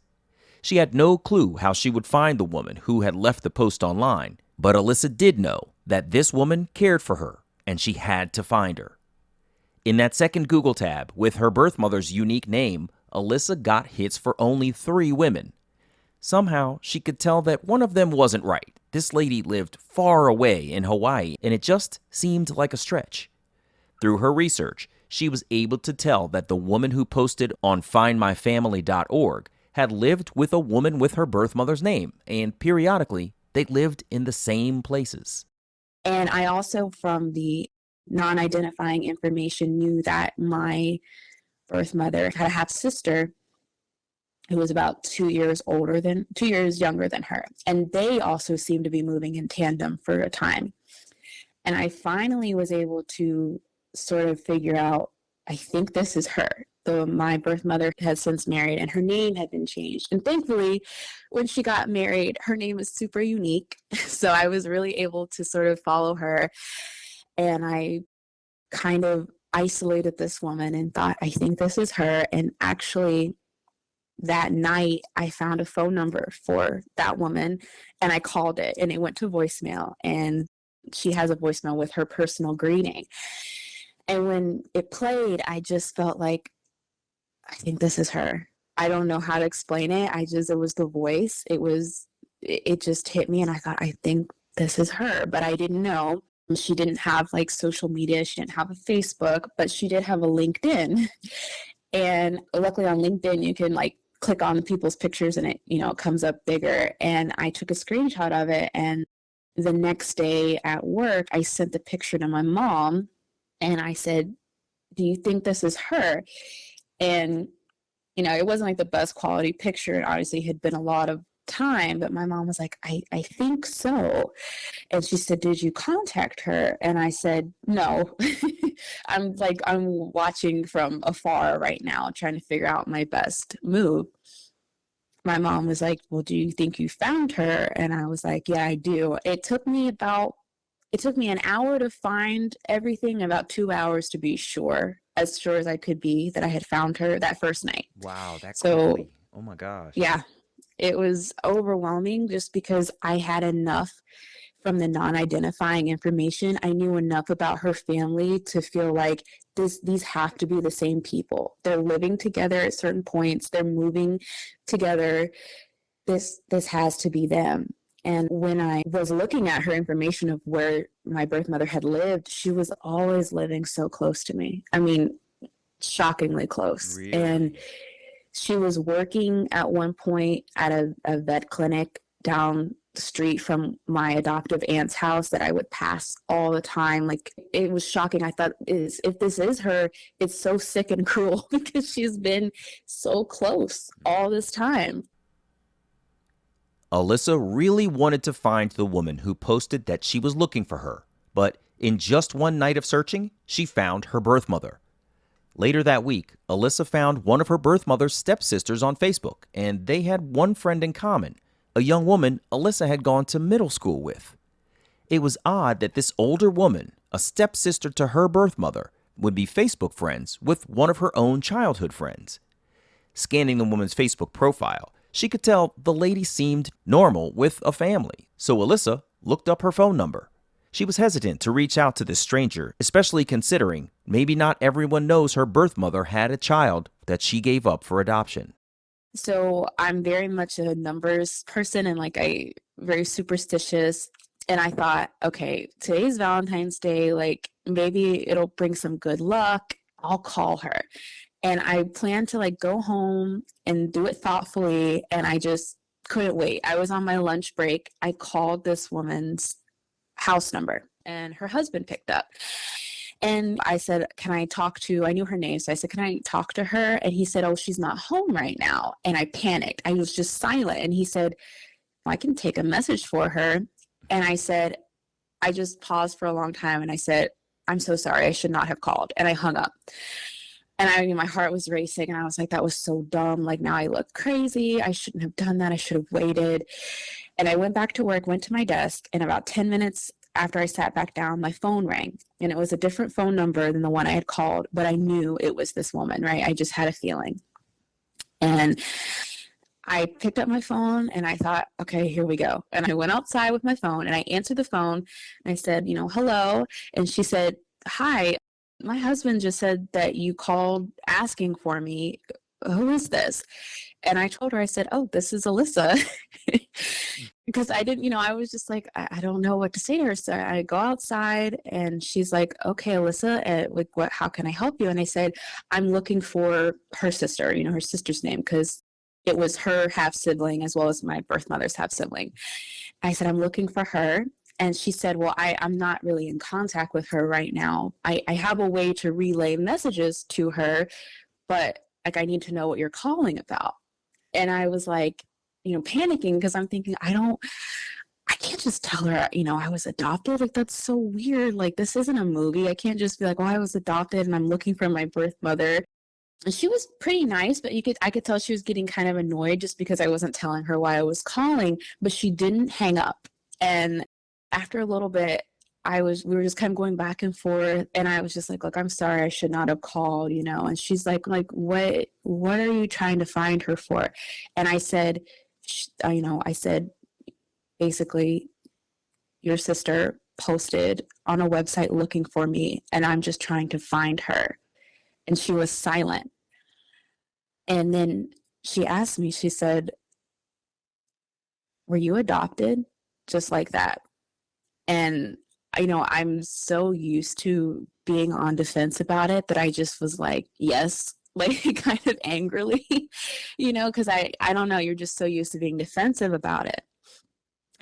She had no clue how she would find the woman who had left the post online, but Alyssa did know that this woman cared for her, and she had to find her. In that second Google tab with her birth mother's unique name, Alyssa got hits for only 3 women. Somehow, she could tell that one of them wasn't right. This lady lived far away in Hawaii, and it just seemed like a stretch. Through her research, she was able to tell that the woman who posted on findmyfamily.org had lived with a woman with her birth mother's name, and periodically, they lived in the same places. And I also, from the non-identifying information, knew that my birth mother had a half-sister who was about 2 years younger than her. And they also seemed to be moving in tandem for a time. And I finally was able to sort of figure out, I think this is her. Though my birth mother has since married and her name had been changed. And thankfully, when she got married, her name is super unique. So I was really able to sort of follow her. And I kind of isolated this woman and thought, I think this is her. And actually, that night, I found a phone number for that woman and I called it and it went to voicemail. And she has a voicemail with her personal greeting. And when it played, I just felt like, I think this is her. I don't know how to explain it. It was the voice. It just hit me and I thought, I think this is her, but I didn't know. She didn't have like social media. She didn't have a Facebook, but she did have a LinkedIn. And luckily on LinkedIn, you can like click on people's pictures and it, it comes up bigger. And I took a screenshot of it. And the next day at work, I sent the picture to my mom and I said, do you think this is her? And, it wasn't like the best quality picture. It obviously had been a lot of time, but my mom was like, I think so. And she said, did you contact her? And I said, no. I'm watching from afar right now, trying to figure out my best move. My mom was like, well, do you think you found her? And I was like, yeah, I do. It took me an hour to find everything, about 2 hours to be as sure as I could be that I had found her that first night. Wow, that's so quickly. Oh my gosh. Yeah, it was overwhelming just because I had enough from the non-identifying information. I knew enough about her family to feel like these have to be the same people. They're living together at certain points. They're moving together. This has to be them. And when I was looking at her information of where my birth mother had lived, she was always living so close to me. I mean, shockingly close. Really? And she was working at one point at a vet clinic down the street from my adoptive aunt's house that I would pass all the time. Like, it was shocking. I thought, if this is her, it's so sick and cruel because she's been so close all this time. Alyssa really wanted to find the woman who posted that she was looking for her, but in just one night of searching, she found her birth mother. Later that week, Alyssa found one of her birth mother's stepsisters on Facebook, and they had one friend in common, a young woman Alyssa had gone to middle school with. It was odd that this older woman, a stepsister to her birth mother, would be Facebook friends with one of her own childhood friends. Scanning the woman's Facebook profile, she could tell the lady seemed normal with a family, so Alyssa looked up her phone number. She was hesitant to reach out to this stranger, especially considering maybe not everyone knows her birth mother had a child that she gave up for adoption. So I'm very much a numbers person and very superstitious. And I thought, okay, today's Valentine's Day, maybe it'll bring some good luck. I'll call her. And I planned to go home and do it thoughtfully. And I just couldn't wait. I was on my lunch break. I called this woman's house number and her husband picked up. And I said, I knew her name. So I said, can I talk to her? And he said, oh, she's not home right now. And I panicked. I was just silent. And he said, I can take a message for her. And I said, I just paused for a long time and I said, I'm so sorry. I should not have called. And I hung up. And my heart was racing and I was like, that was so dumb. Like, now I look crazy. I shouldn't have done that. I should have waited. And I went back to work, went to my desk, and about 10 minutes after I sat back down, my phone rang. And it was a different phone number than the one I had called, but I knew it was this woman, right? I just had a feeling. And I picked up my phone and I thought, okay, here we go. And I went outside with my phone and I answered the phone and I said, hello. And she said, hi, my husband just said that you called asking for me. Who is this? And I told her, I said, oh, this is Alyssa. Because I didn't, I was just like, I don't know what to say to her. So I go outside and she's like, okay, Alyssa, how can I help you? And I said, I'm looking for her sister, her sister's name, because it was her half sibling as well as my birth mother's half sibling. I said, I'm looking for her. And she said, well, I'm not really in contact with her right now. I have a way to relay messages to her, but I need to know what you're calling about. And I was like, panicking because I'm thinking, I can't just tell her, I was adopted. Like, that's so weird. Like, this isn't a movie. I can't just be like, I was adopted and I'm looking for my birth mother. And she was pretty nice, but I could tell she was getting kind of annoyed just because I wasn't telling her why I was calling, but she didn't hang up. And after a little bit, we were just kind of going back and forth, and I was just like, look, I'm sorry, I should not have called, and she's like, what are you trying to find her for? And I said, I said, basically, your sister posted on a website looking for me, and I'm just trying to find her. And she was silent. And then she asked me, she said, were you adopted? Just like that. And, I'm so used to being on defense about it that I just was like, yes, like kind of angrily, because I don't know, you're just so used to being defensive about it.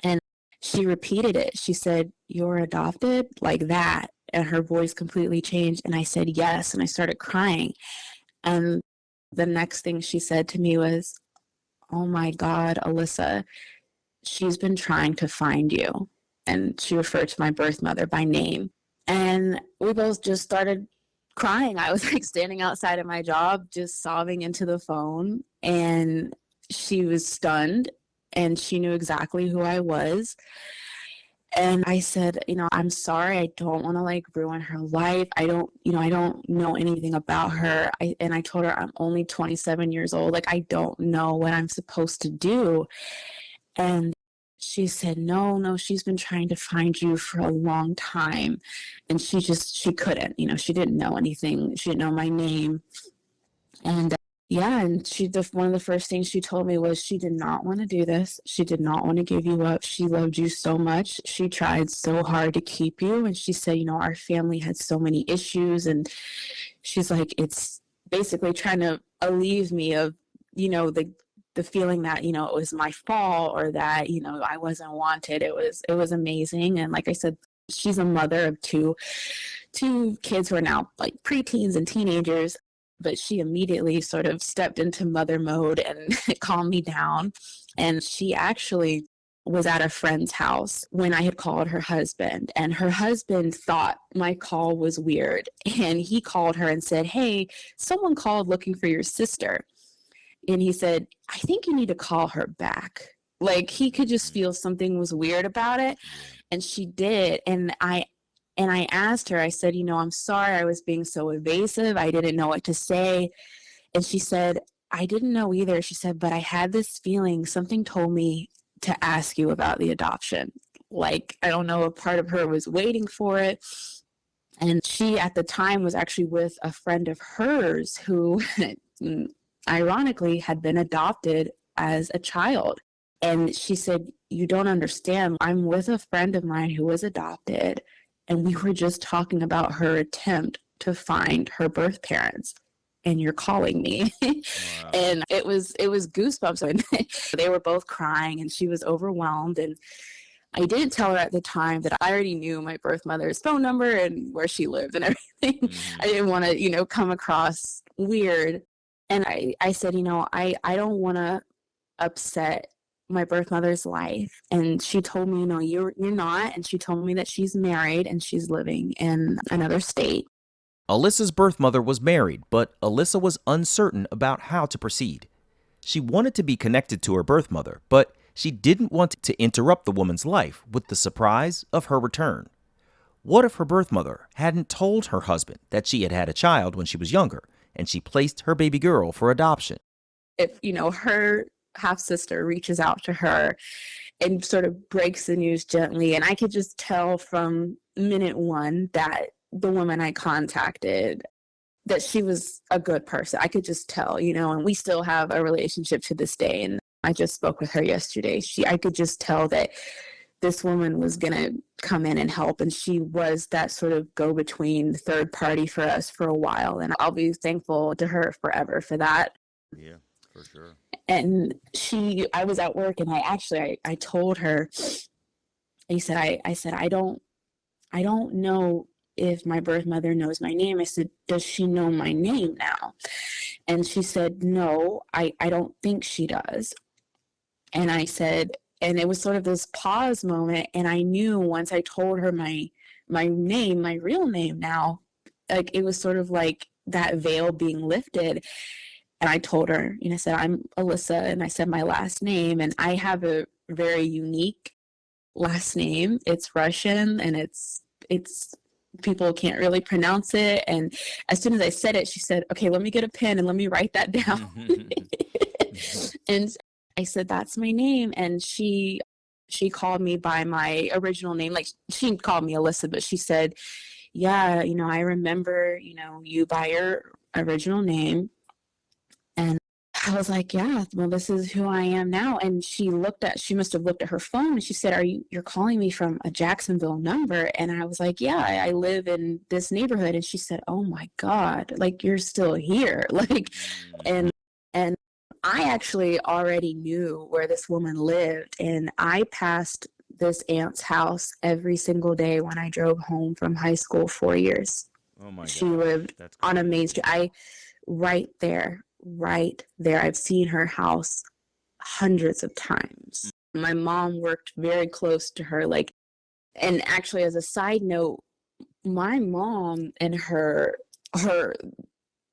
And she repeated it. She said, you're adopted? Like that. And her voice completely changed. And I said, yes. And I started crying. And the next thing she said to me was, oh my God, Alyssa, she's been trying to find you. And she referred to my birth mother by name. And we both just started crying. I was like standing outside of my job, just sobbing into the phone. And she was stunned and she knew exactly who I was. And I said, I'm sorry. I don't want to ruin her life. I don't know anything about her. And I told her I'm only 27 years old. Like, I don't know what I'm supposed to do. And she said, no, she's been trying to find you for a long time. And she couldn't, she didn't know anything. She didn't know my name. And and one of the first things she told me was she did not want to do this. She did not want to give you up. She loved you so much. She tried so hard to keep you. And she said, our family had so many issues. And she's like, it's basically trying to alleviate me of, the feeling that, it was my fault or that, I wasn't wanted. It was amazing. And like I said, she's a mother of two kids who are now preteens and teenagers. But she immediately sort of stepped into mother mode and calmed me down. And she actually was at a friend's house when I had called her husband. And her husband thought my call was weird. And he called her and said, hey, someone called looking for your sister. And he said, I think you need to call her back. Like, he could just feel something was weird about it. And she did. And I asked her, I said, I'm sorry I was being so evasive. I didn't know what to say. And she said, I didn't know either. She said, but I had this feeling, something told me to ask you about the adoption. Like, I don't know, a part of her was waiting for it. And she, at the time, was actually with a friend of hers who, ironically, had been adopted as a child. And she said, you don't understand. I'm with a friend of mine who was adopted. And we were just talking about her attempt to find her birth parents, and you're calling me. Wow. And it was goosebumps. And they were both crying, and she was overwhelmed. And I didn't tell her at the time that I already knew my birth mother's phone number and where she lived and everything. Mm-hmm. I didn't want to, come across weird. And I said, I don't want to upset my birth mother's life. And she told me, no, you're not. And she told me that she's married and she's living in another state. Alyssa's birth mother was married, but Alyssa was uncertain about how to proceed. She wanted to be connected to her birth mother, but she didn't want to interrupt the woman's life with the surprise of her return. What if her birth mother hadn't told her husband that she had had a child when she was younger, and she placed her baby girl for adoption? If, her half sister reaches out to her and sort of breaks the news gently, and I could just tell from minute one that the woman I contacted, that she was a good person. I could just tell, and we still have a relationship to this day. And I just spoke with her yesterday. I could just tell that this woman was going to come in and help. And she was that sort of go-between third party for us for a while. And I'll be thankful to her forever for that. Yeah, for sure. And I was at work, and I told her, I said, I don't know if my birth mother knows my name. I said, does she know my name now? And she said, no, I don't think she does. And I said, and it was sort of this pause moment. And I knew once I told her my name, my real name now, like it was sort of like that veil being lifted. And I told her, I said, I'm Alyssa, and I said my last name, and I have a very unique last name. It's Russian, and it's people can't really pronounce it. And as soon as I said it, she said, okay, let me get a pen and let me write that down. And I said, that's my name. And she called me by my original name. Like, she called me Alyssa, but she said, yeah, I remember, you by your original name. And I was like, yeah, well, this is who I am now. And she must have looked at her phone, and she said, you're calling me from a Jacksonville number? And I was like, yeah, I live in this neighborhood. And she said, oh my God, like, you're still here. Like, and I actually already knew where this woman lived. And I passed this aunt's house every single day when I drove home from high school 4 years. Oh my God. She lived on a main street. Right there. I've seen her house hundreds of times. My mom worked very close to her. And actually, as a side note, my mom and her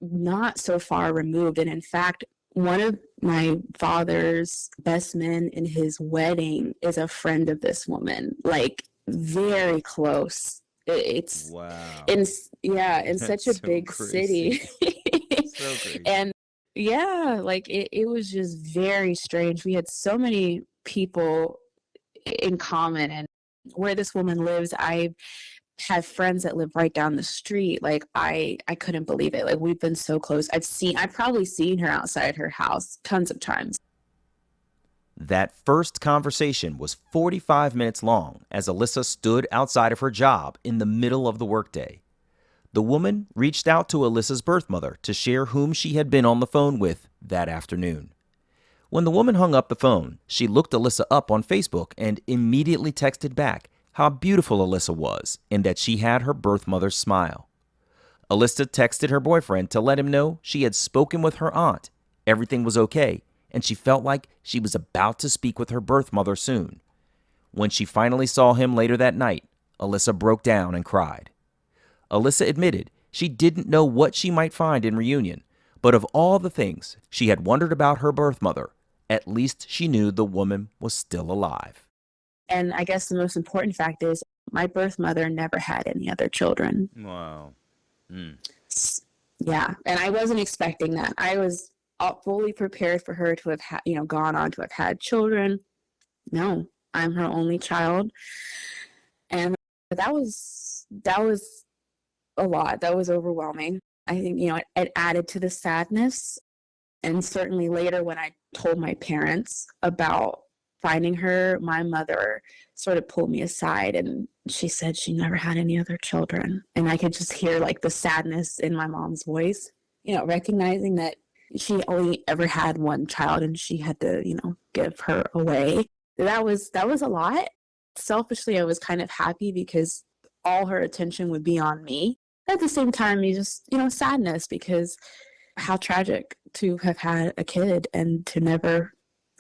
not so far removed. And in fact, one of my father's best men in his wedding is a friend of this woman, like very close. It's wow. in such a so big crazy. city. So crazy. And yeah, like it was just very strange. We had so many people in common, and where this woman lives, I have friends that live right down the street. Like I couldn't believe it. Like, we've been so close. I've probably seen her outside her house tons of times. That first conversation was 45 minutes long as Alyssa stood outside of her job in the middle of the workday. The woman reached out to Alyssa's birth mother to share whom she had been on the phone with that afternoon. When the woman hung up the phone, she looked Alyssa up on Facebook and immediately texted back how beautiful Alyssa was and that she had her birth mother's smile. Alyssa texted her boyfriend to let him know she had spoken with her aunt, everything was okay, and she felt like she was about to speak with her birth mother soon. When she finally saw him later that night, Alyssa broke down and cried. Alyssa admitted she didn't know what she might find in reunion, but of all the things she had wondered about her birth mother, at least she knew the woman was still alive. And I guess the most important fact is my birth mother never had any other children. Wow. Yeah, and I wasn't expecting that. I was fully prepared for her to have gone on to have had children. No, I'm her only child. And that was a lot. That was overwhelming. I think, it added to the sadness. And certainly later when I told my parents about finding her, my mother sort of pulled me aside and she said she never had any other children. And I could just hear like the sadness in my mom's voice, recognizing that she only ever had one child and she had to, give her away. That was a lot. Selfishly, I was kind of happy because all her attention would be on me. At the same time, you just, sadness because how tragic to have had a kid and to never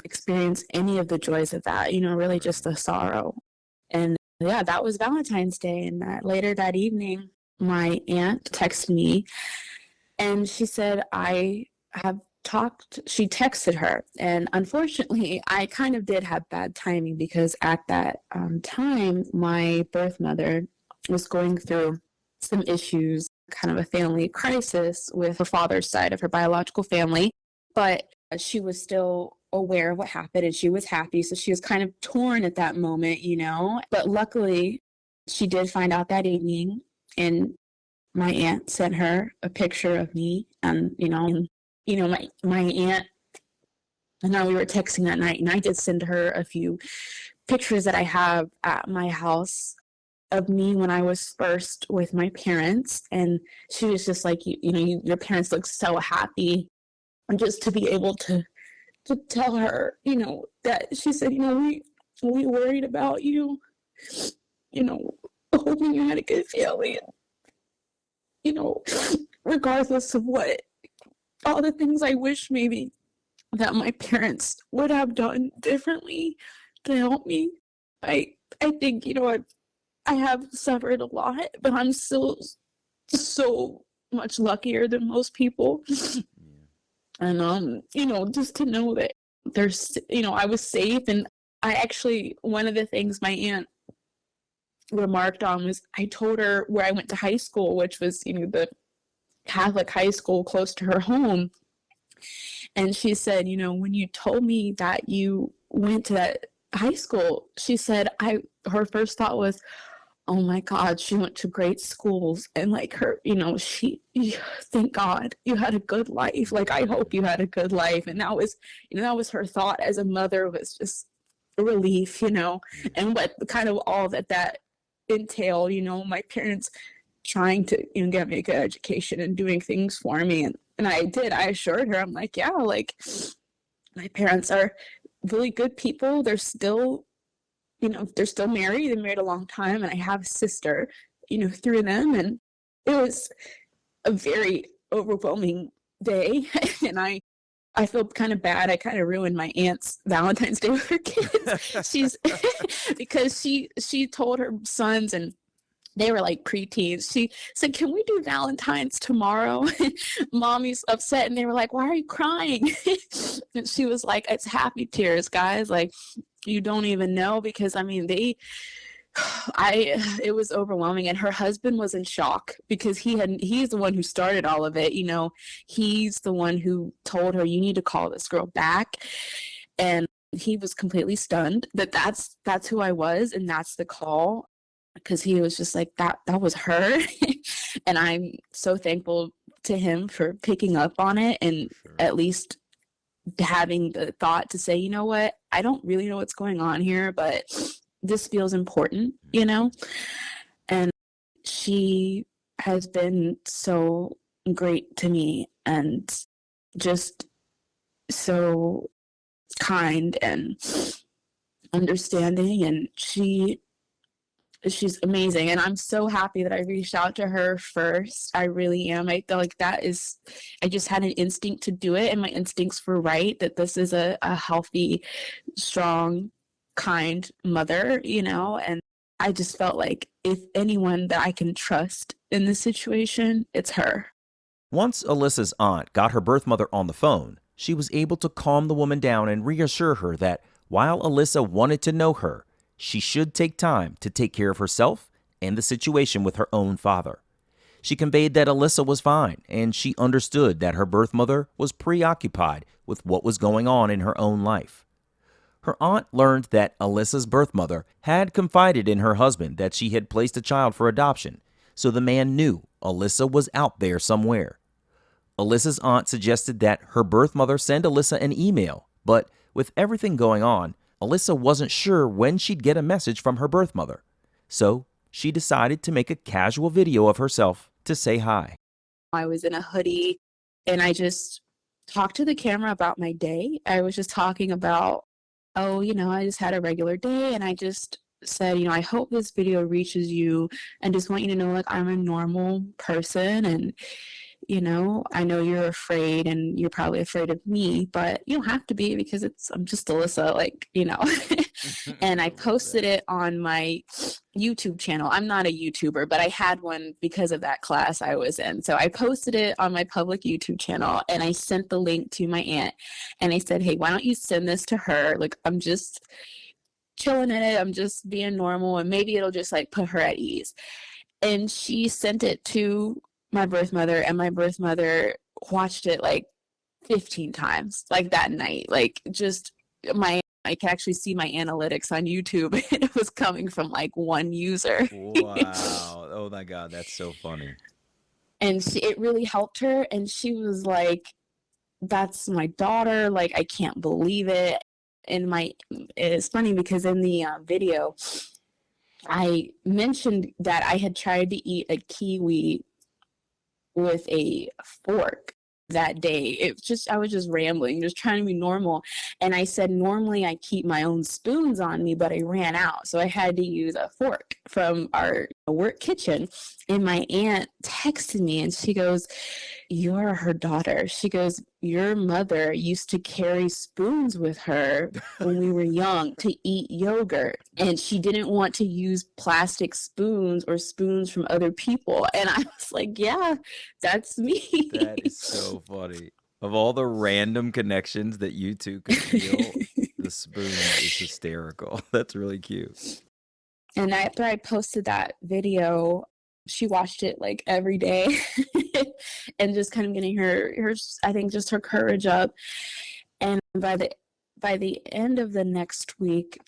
experience any of the joys of that, really just the sorrow. And yeah, that was Valentine's Day. And later that evening, my aunt texted me and she said, she texted her. And unfortunately, I kind of did have bad timing because at that time, my birth mother was going through some issues, kind of a family crisis with her father's side of her biological family. But she was still aware of what happened and she was happy. So she was kind of torn at that moment, But luckily, she did find out that evening, and my aunt sent her a picture of me. And, my aunt and I, we were texting that night, and I did send her a few pictures that I have at my house of me when I was first with my parents. And she was just like, your parents look so happy. And just to be able to tell her, that she said, we worried about you, hoping you had a good family. And, regardless of what, all the things I wish maybe that my parents would have done differently to help me. I think, I have suffered a lot, but I'm still so much luckier than most people. And, just to know that there's, I was safe. And I actually, one of the things my aunt remarked on was I told her where I went to high school, which was, the Catholic high school close to her home. And she said, when you told me that you went to that high school, she said, her first thought was, oh my God, she went to great schools. And like her, thank God you had a good life. Like, I hope you had a good life. And that was, that was her thought as a mother, was just a relief, and what kind of all that entailed, my parents trying to, get me a good education and doing things for me. And I did. I assured her, I'm like, yeah, like my parents are really good people. They're still, they're still married. They married a long time. And I have a sister, through them. And it was a very overwhelming day. And I feel kind of bad. I kind of ruined my aunt's Valentine's Day with her kids. Because she told her sons, and they were like preteens. She said, can we do Valentine's tomorrow? Mommy's upset. And they were like, why are you crying? And she was like, it's happy tears, guys. Like, you don't even know, because it was overwhelming. And her husband was in shock because he's the one who started all of it. He's the one who told her, you need to call this girl back. And he was completely stunned that that's who I was. And that's the call. Because he was just like, that was her. And I'm so thankful to him for picking up on it and at least having the thought to say, you know what, I don't really know what's going on here, but this feels important, And she has been so great to me and just so kind and understanding, and she's amazing. And I'm so happy that I reached out to her first. I really am. I feel like I just had an instinct to do it, and my instincts were right, that this is a healthy, strong, kind mother, and I just felt like if anyone that I can trust in this situation, it's her. Once Alyssa's aunt got her birth mother on the phone, she was able to calm the woman down and reassure her that while Alyssa wanted to know her, she should take time to take care of herself and the situation with her own father. She conveyed that Alyssa was fine, and she understood that her birth mother was preoccupied with what was going on in her own life. Her aunt learned that Alyssa's birth mother had confided in her husband that she had placed a child for adoption, so the man knew Alyssa was out there somewhere. Alyssa's aunt suggested that her birth mother send Alyssa an email, but with everything going on, Alyssa wasn't sure when she'd get a message from her birth mother, so she decided to make a casual video of herself to say hi. I was in a hoodie, and I just talked to the camera about my day. I was just talking about, I just had a regular day, and I just said, I hope this video reaches you, and just want you to know, like, I'm a normal person, and, I know you're afraid and you're probably afraid of me, but you don't have to be because I'm just Alyssa, And I I love posted that. it on my YouTube channel. I'm not a YouTuber, but I had one because of that class I was in. So I posted it on my public YouTube channel and I sent the link to my aunt and I said, hey, why don't you send this to her? Like, I'm just chilling in it. I'm just being normal and maybe it'll just like put her at ease. And she sent it to my birth mother and my birth mother watched it like 15 times, like that night. Like just I can actually see my analytics on YouTube. It was coming from like one user. Wow. Oh my God, that's so funny. And it really helped her. And she was like, that's my daughter. Like, I can't believe it. And it's funny because in the video, I mentioned that I had tried to eat a kiwi with a fork that day. I was just rambling, just trying to be normal. And I said, normally I keep my own spoons on me, but I ran out. So I had to use a fork from our work kitchen. And my aunt texted me and she goes, you're her daughter. She goes, your mother used to carry spoons with her when we were young to eat yogurt. And she didn't want to use plastic spoons or spoons from other people. And I was like, yeah, that's me. That is so funny. Of all the random connections that you two could feel, the spoons is hysterical. That's really cute. And after I posted that video, she watched it like every day and just kind of getting her I think just her courage up. And by the end of the next week,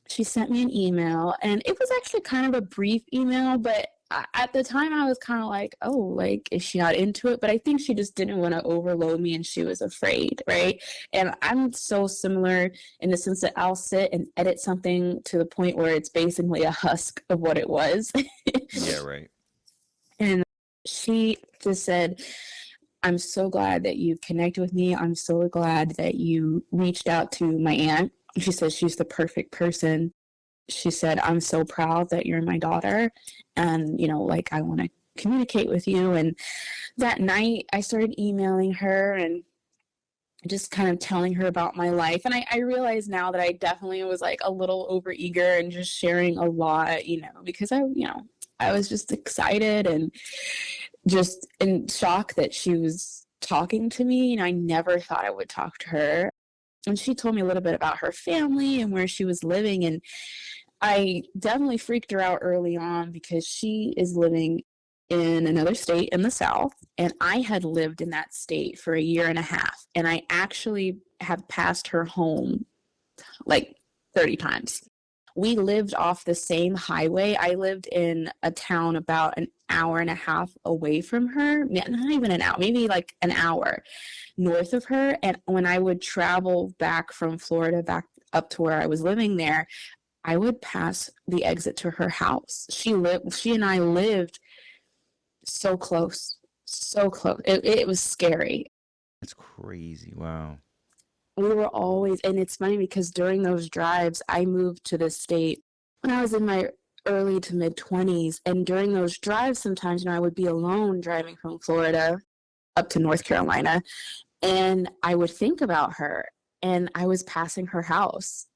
she sent me an email and it was actually kind of a brief email, but at the time I was kind of like, oh, like, is she not into it? But I think she just didn't want to overload me and she was afraid, right? And I'm so similar in the sense that I'll sit and edit something to the point where it's basically a husk of what it was. Yeah, right. And she just said, I'm so glad that you connected with me. I'm so glad that you reached out to my aunt. She said she's the perfect person. She said, I'm so proud that you're my daughter. And, like, I want to communicate with you. And that night I started emailing her and just kind of telling her about my life. And I realize now that I definitely was like a little overeager and just sharing a lot, because I was just excited and just in shock that she was talking to me. I never thought I would talk to her. And she told me a little bit about her family and where she was living. And I definitely freaked her out early on because she is living in another state in the South. And I had lived in that state for a year and a half. And I actually have passed her home like 30 times. We lived off the same highway. I lived in a town about an hour and a half away from her. Not even an hour, maybe like an hour north of her. And when I would travel back from Florida back up to where I was living there, I would pass the exit to her house. She and I lived so close, so close. It was scary. That's crazy. Wow. We were always, and it's funny because during those drives, I moved to this state when I was in my early to mid 20s. And during those drives, sometimes, I would be alone driving from Florida up to North Carolina. And I would think about her and I was passing her house,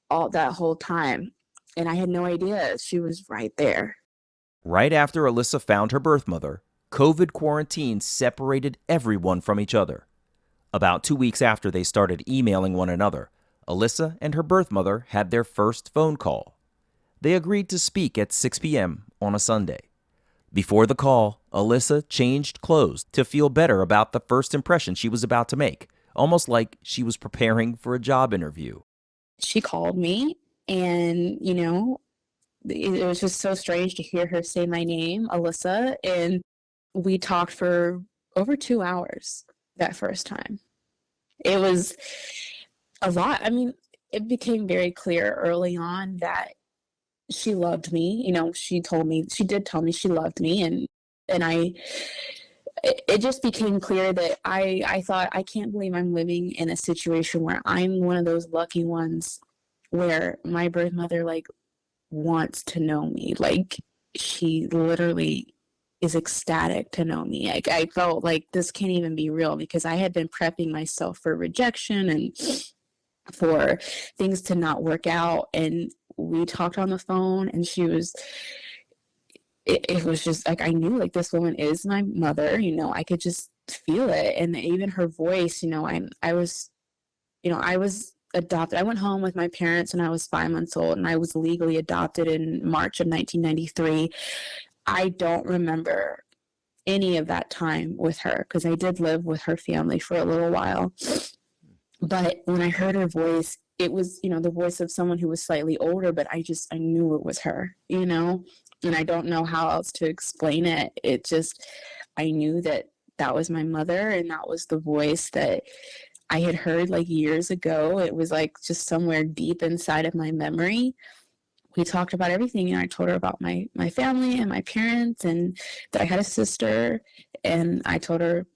all that whole time. And I had no idea she was right there. Right after Alyssa found her birth mother, COVID quarantine separated everyone from each other. About 2 weeks after they started emailing one another, Alyssa and her birth mother had their first phone call. They agreed to speak at 6 p.m. on a Sunday. Before the call, Alyssa changed clothes to feel better about the first impression she was about to make, almost like she was preparing for a job interview. She called me and, it was just so strange to hear her say my name, Alyssa, and we talked for over 2 hours that first time. It was a lot. I mean, it became very clear early on that she loved me. She did tell me she loved me, and it just became clear that I thought, I can't believe I'm living in a situation where I'm one of those lucky ones where my birth mother, like, wants to know me. Like, she literally is ecstatic to know me. I felt like this can't even be real because I had been prepping myself for rejection and for things to not work out. And we talked on the phone, and it was just like, I knew like this woman is my mother, I could just feel it. And even her voice, I was adopted. I went home with my parents when I was 5 months old, and I was legally adopted in March of 1993. I don't remember any of that time with her because I did live with her family for a little while. But when I heard her voice, it was, the voice of someone who was slightly older, but I knew it was her, and I don't know how else to explain it. I knew that was my mother, and that was the voice that I had heard like years ago. It was like just somewhere deep inside of my memory. We talked about everything, and I told her about my family and my parents, and that I had a sister. And I told her,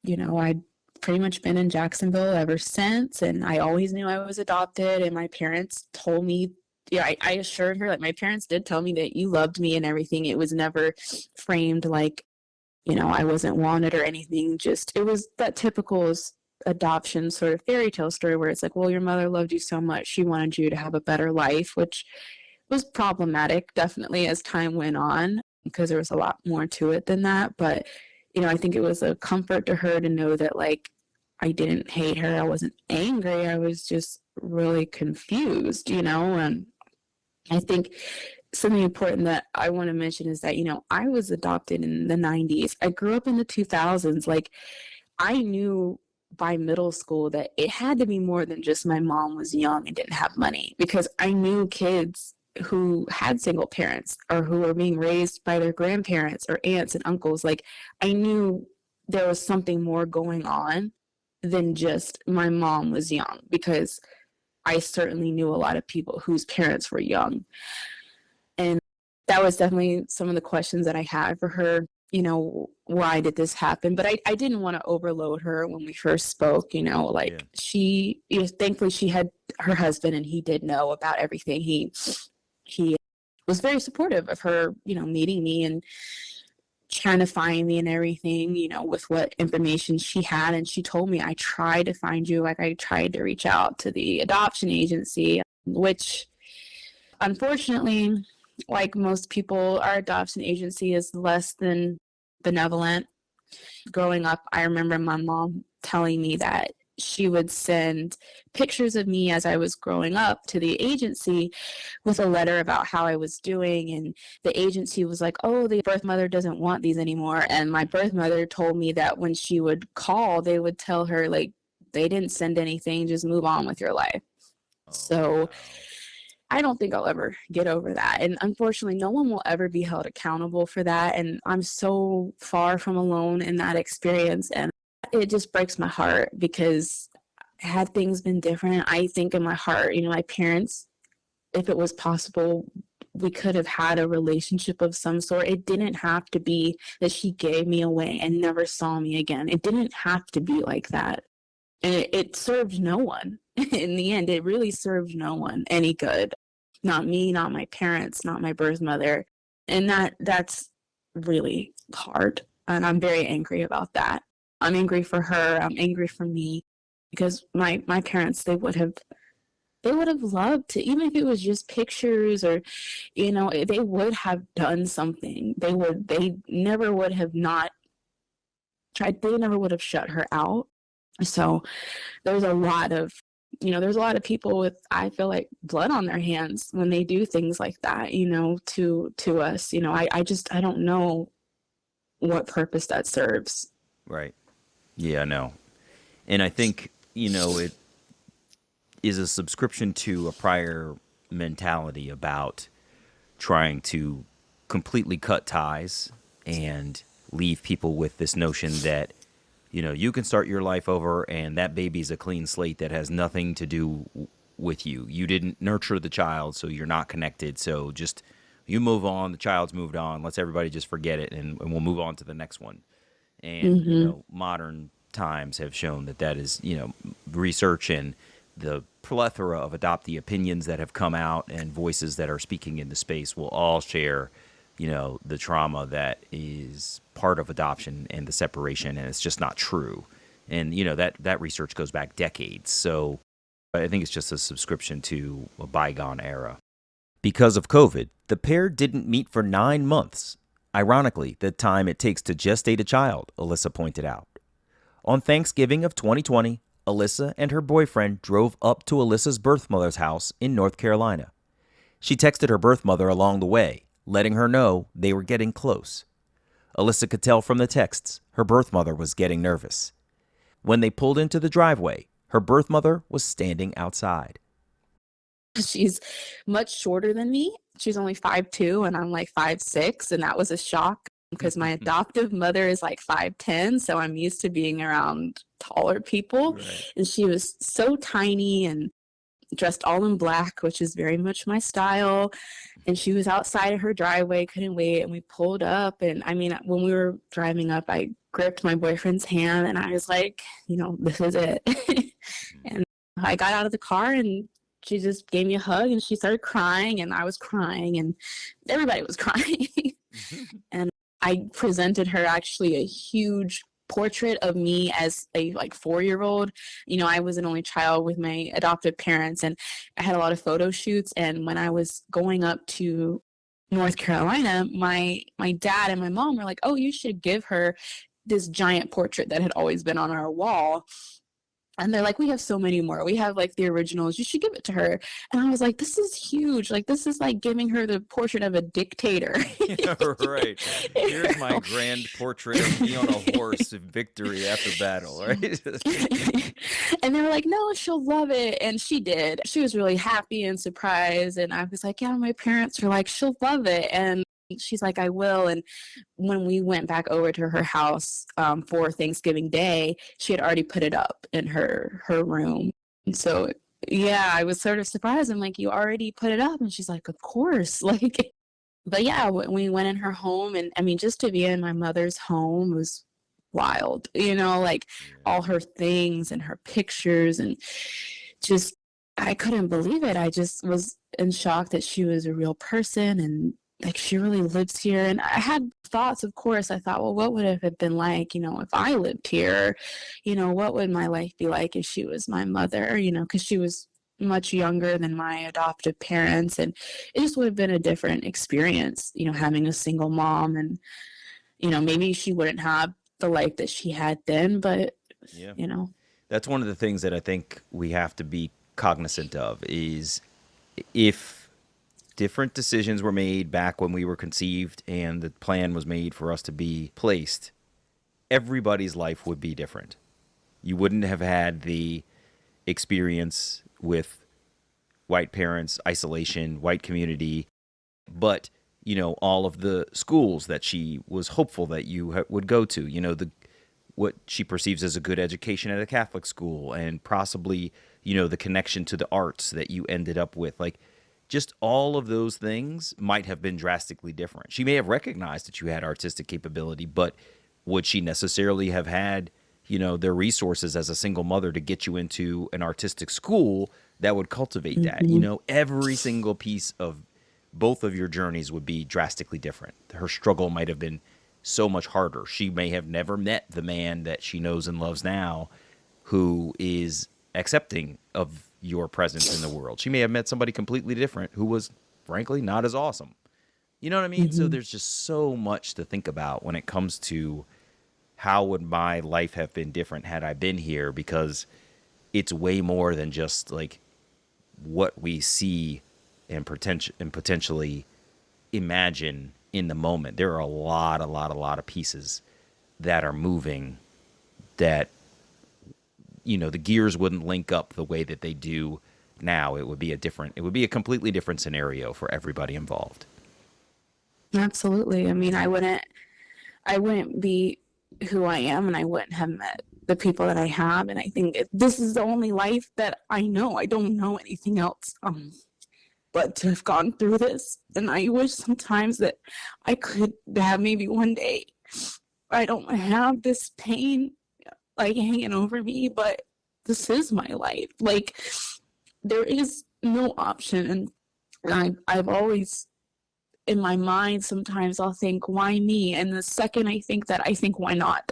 I'd pretty much been in Jacksonville ever since, and I always knew I was adopted. And my parents told me, I assured her, like, my parents did tell me that you loved me and everything. It was never framed like, I wasn't wanted or anything. Just, it was that typical adoption sort of fairy tale story where it's like, well, your mother loved you so much, she wanted you to have a better life, which was problematic definitely as time went on because there was a lot more to it than that. But I think it was a comfort to her to know that, like, I didn't hate her, I wasn't angry, I was just really confused, and I think something important that I want to mention is that, I was adopted in the 90s. I grew up in the 2000s. Like, I knew by middle school that it had to be more than just my mom was young and didn't have money, because I knew kids who had single parents or who were being raised by their grandparents or aunts and uncles. Like, I knew there was something more going on than just my mom was young, because I certainly knew a lot of people whose parents were young. And that was definitely some of the questions that I had for her. Why did this happen? But I didn't want to overload her when we first spoke, she, thankfully she had her husband, and he did know about everything. He was very supportive of her, meeting me and trying to find me and everything, with what information she had. And she told me, I tried to find you. Like, I tried to reach out to the adoption agency, which unfortunately, like most people, our adoption agency is less than benevolent. Growing up, I remember my mom telling me that she would send pictures of me as I was growing up to the agency with a letter about how I was doing. And the agency was like, oh, the birth mother doesn't want these anymore. And my birth mother told me that when she would call, they would tell her, like, they didn't send anything, just move on with your life. So I don't think I'll ever get over that. And unfortunately, no one will ever be held accountable for that. And I'm so far from alone in that experience. And it just breaks my heart, because had things been different, I think in my heart, my parents, if it was possible, we could have had a relationship of some sort. It didn't have to be that she gave me away and never saw me again. It didn't have to be like that. And it served no one. In the end, it really served no one any good. Not me, not my parents, not my birth mother. And that's really hard. And I'm very angry about that. I'm angry for her. I'm angry for me, because my parents, they would have loved to, even if it was just pictures or, they would have done something. They never would have not tried. They never would have shut her out. So there's a lot of people with, I feel like, blood on their hands when they do things like that, to us. I don't know what purpose that serves. Right. Yeah, I know. And I think, it is a subscription to a prior mentality about trying to completely cut ties and leave people with this notion that, you can start your life over and that baby's a clean slate that has nothing to do with you. You didn't nurture the child, so you're not connected. So just, you move on, the child's moved on, let's everybody just forget it, and we'll move on to the next one. And, modern times have shown that is, research and the plethora of adoptee opinions that have come out and voices that are speaking in the space will all share the trauma that is part of adoption and the separation, and it's just not true. And, that research goes back decades. So I think it's just a subscription to a bygone era. Because of COVID, the pair didn't meet for 9 months. Ironically, the time it takes to gestate a child, Alyssa pointed out. On Thanksgiving of 2020, Alyssa and her boyfriend drove up to Alyssa's birth mother's house in North Carolina. She texted her birth mother along the way, letting her know they were getting close. Alyssa could tell from the texts her birth mother was getting nervous. When they pulled into the driveway, her birth mother was standing outside. She's much shorter than me. She's only 5'2", and I'm like 5'6", and that was a shock because my adoptive mother is like 5'10", so I'm used to being around taller people. Right. And she was so tiny and dressed all in black, which is very much my style. And she was outside of her driveway, couldn't wait, and we pulled up. And I mean, when we were driving up, I gripped my boyfriend's hand, and I was like, this is it. And I got out of the car, and she just gave me a hug, and she started crying, and I was crying, and everybody was crying. And I presented her actually a huge portrait of me as a 4-year-old. I was an only child with my adoptive parents, and I had a lot of photo shoots. And when I was going up to North Carolina, my dad and my mom were like, oh, you should give her this giant portrait that had always been on our wall. And they're like, we have so many more. We have the originals. You should give it to her. And I was like, this is huge. This is like giving her the portrait of a dictator. Yeah, right. Here's my grand portrait of me on a horse in victory after battle, right? And they were like, no, she'll love it. And she did. She was really happy and surprised. And I was like, yeah, my parents were like, she'll love it. And she's like, I will. And when we went back over to her house for Thanksgiving Day, she had already put it up in her room. And so, yeah, I was sort of surprised. I'm like, you already put it up? And she's like, of course. But yeah, we went in her home. And I mean, just to be in my mother's home was wild, all her things and her pictures, and just, I couldn't believe it. I just was in shock that she was a real person, and she really lives here. And I had thoughts, of course. I thought, well, what would it have been like, if I lived here? What would my life be like if she was my mother? Because she was much younger than my adoptive parents, and it just would have been a different experience, having a single mom. And, maybe she wouldn't have the life that she had then, but, yeah. That's one of the things that I think we have to be cognizant of is if different decisions were made back when we were conceived and the plan was made for us to be placed, everybody's life would be different. You wouldn't have had the experience with white parents, isolation, white community, but, all of the schools that she was hopeful that you would go to, what she perceives as a good education at a Catholic school, and possibly, the connection to the arts that you ended up with. Just all of those things might have been drastically different. She may have recognized that you had artistic capability, but would she necessarily have had, their resources as a single mother to get you into an artistic school that would cultivate that? Every single piece of both of your journeys would be drastically different. Her struggle might have been so much harder. She may have never met the man that she knows and loves now who is accepting of your presence in the world. She may have met somebody completely different who was, frankly, not as awesome. You know what I mean? So there's just so much to think about when it comes to how would my life have been different had I been here, because it's way more than just what we see and potentially imagine in the moment. There are a lot of pieces that are moving that the gears wouldn't link up the way that they do now. It would be a completely different scenario for everybody involved. Absolutely. I mean, I wouldn't be who I am, and I wouldn't have met the people that I have. And I think this is the only life that I know. I don't know anything else but to have gone through this. And I wish sometimes that I could have maybe one day I don't have this pain hanging over me, but this is my life. There is no option. And I've always in my mind, sometimes I'll think, why me? And the second I think that, I think, why not?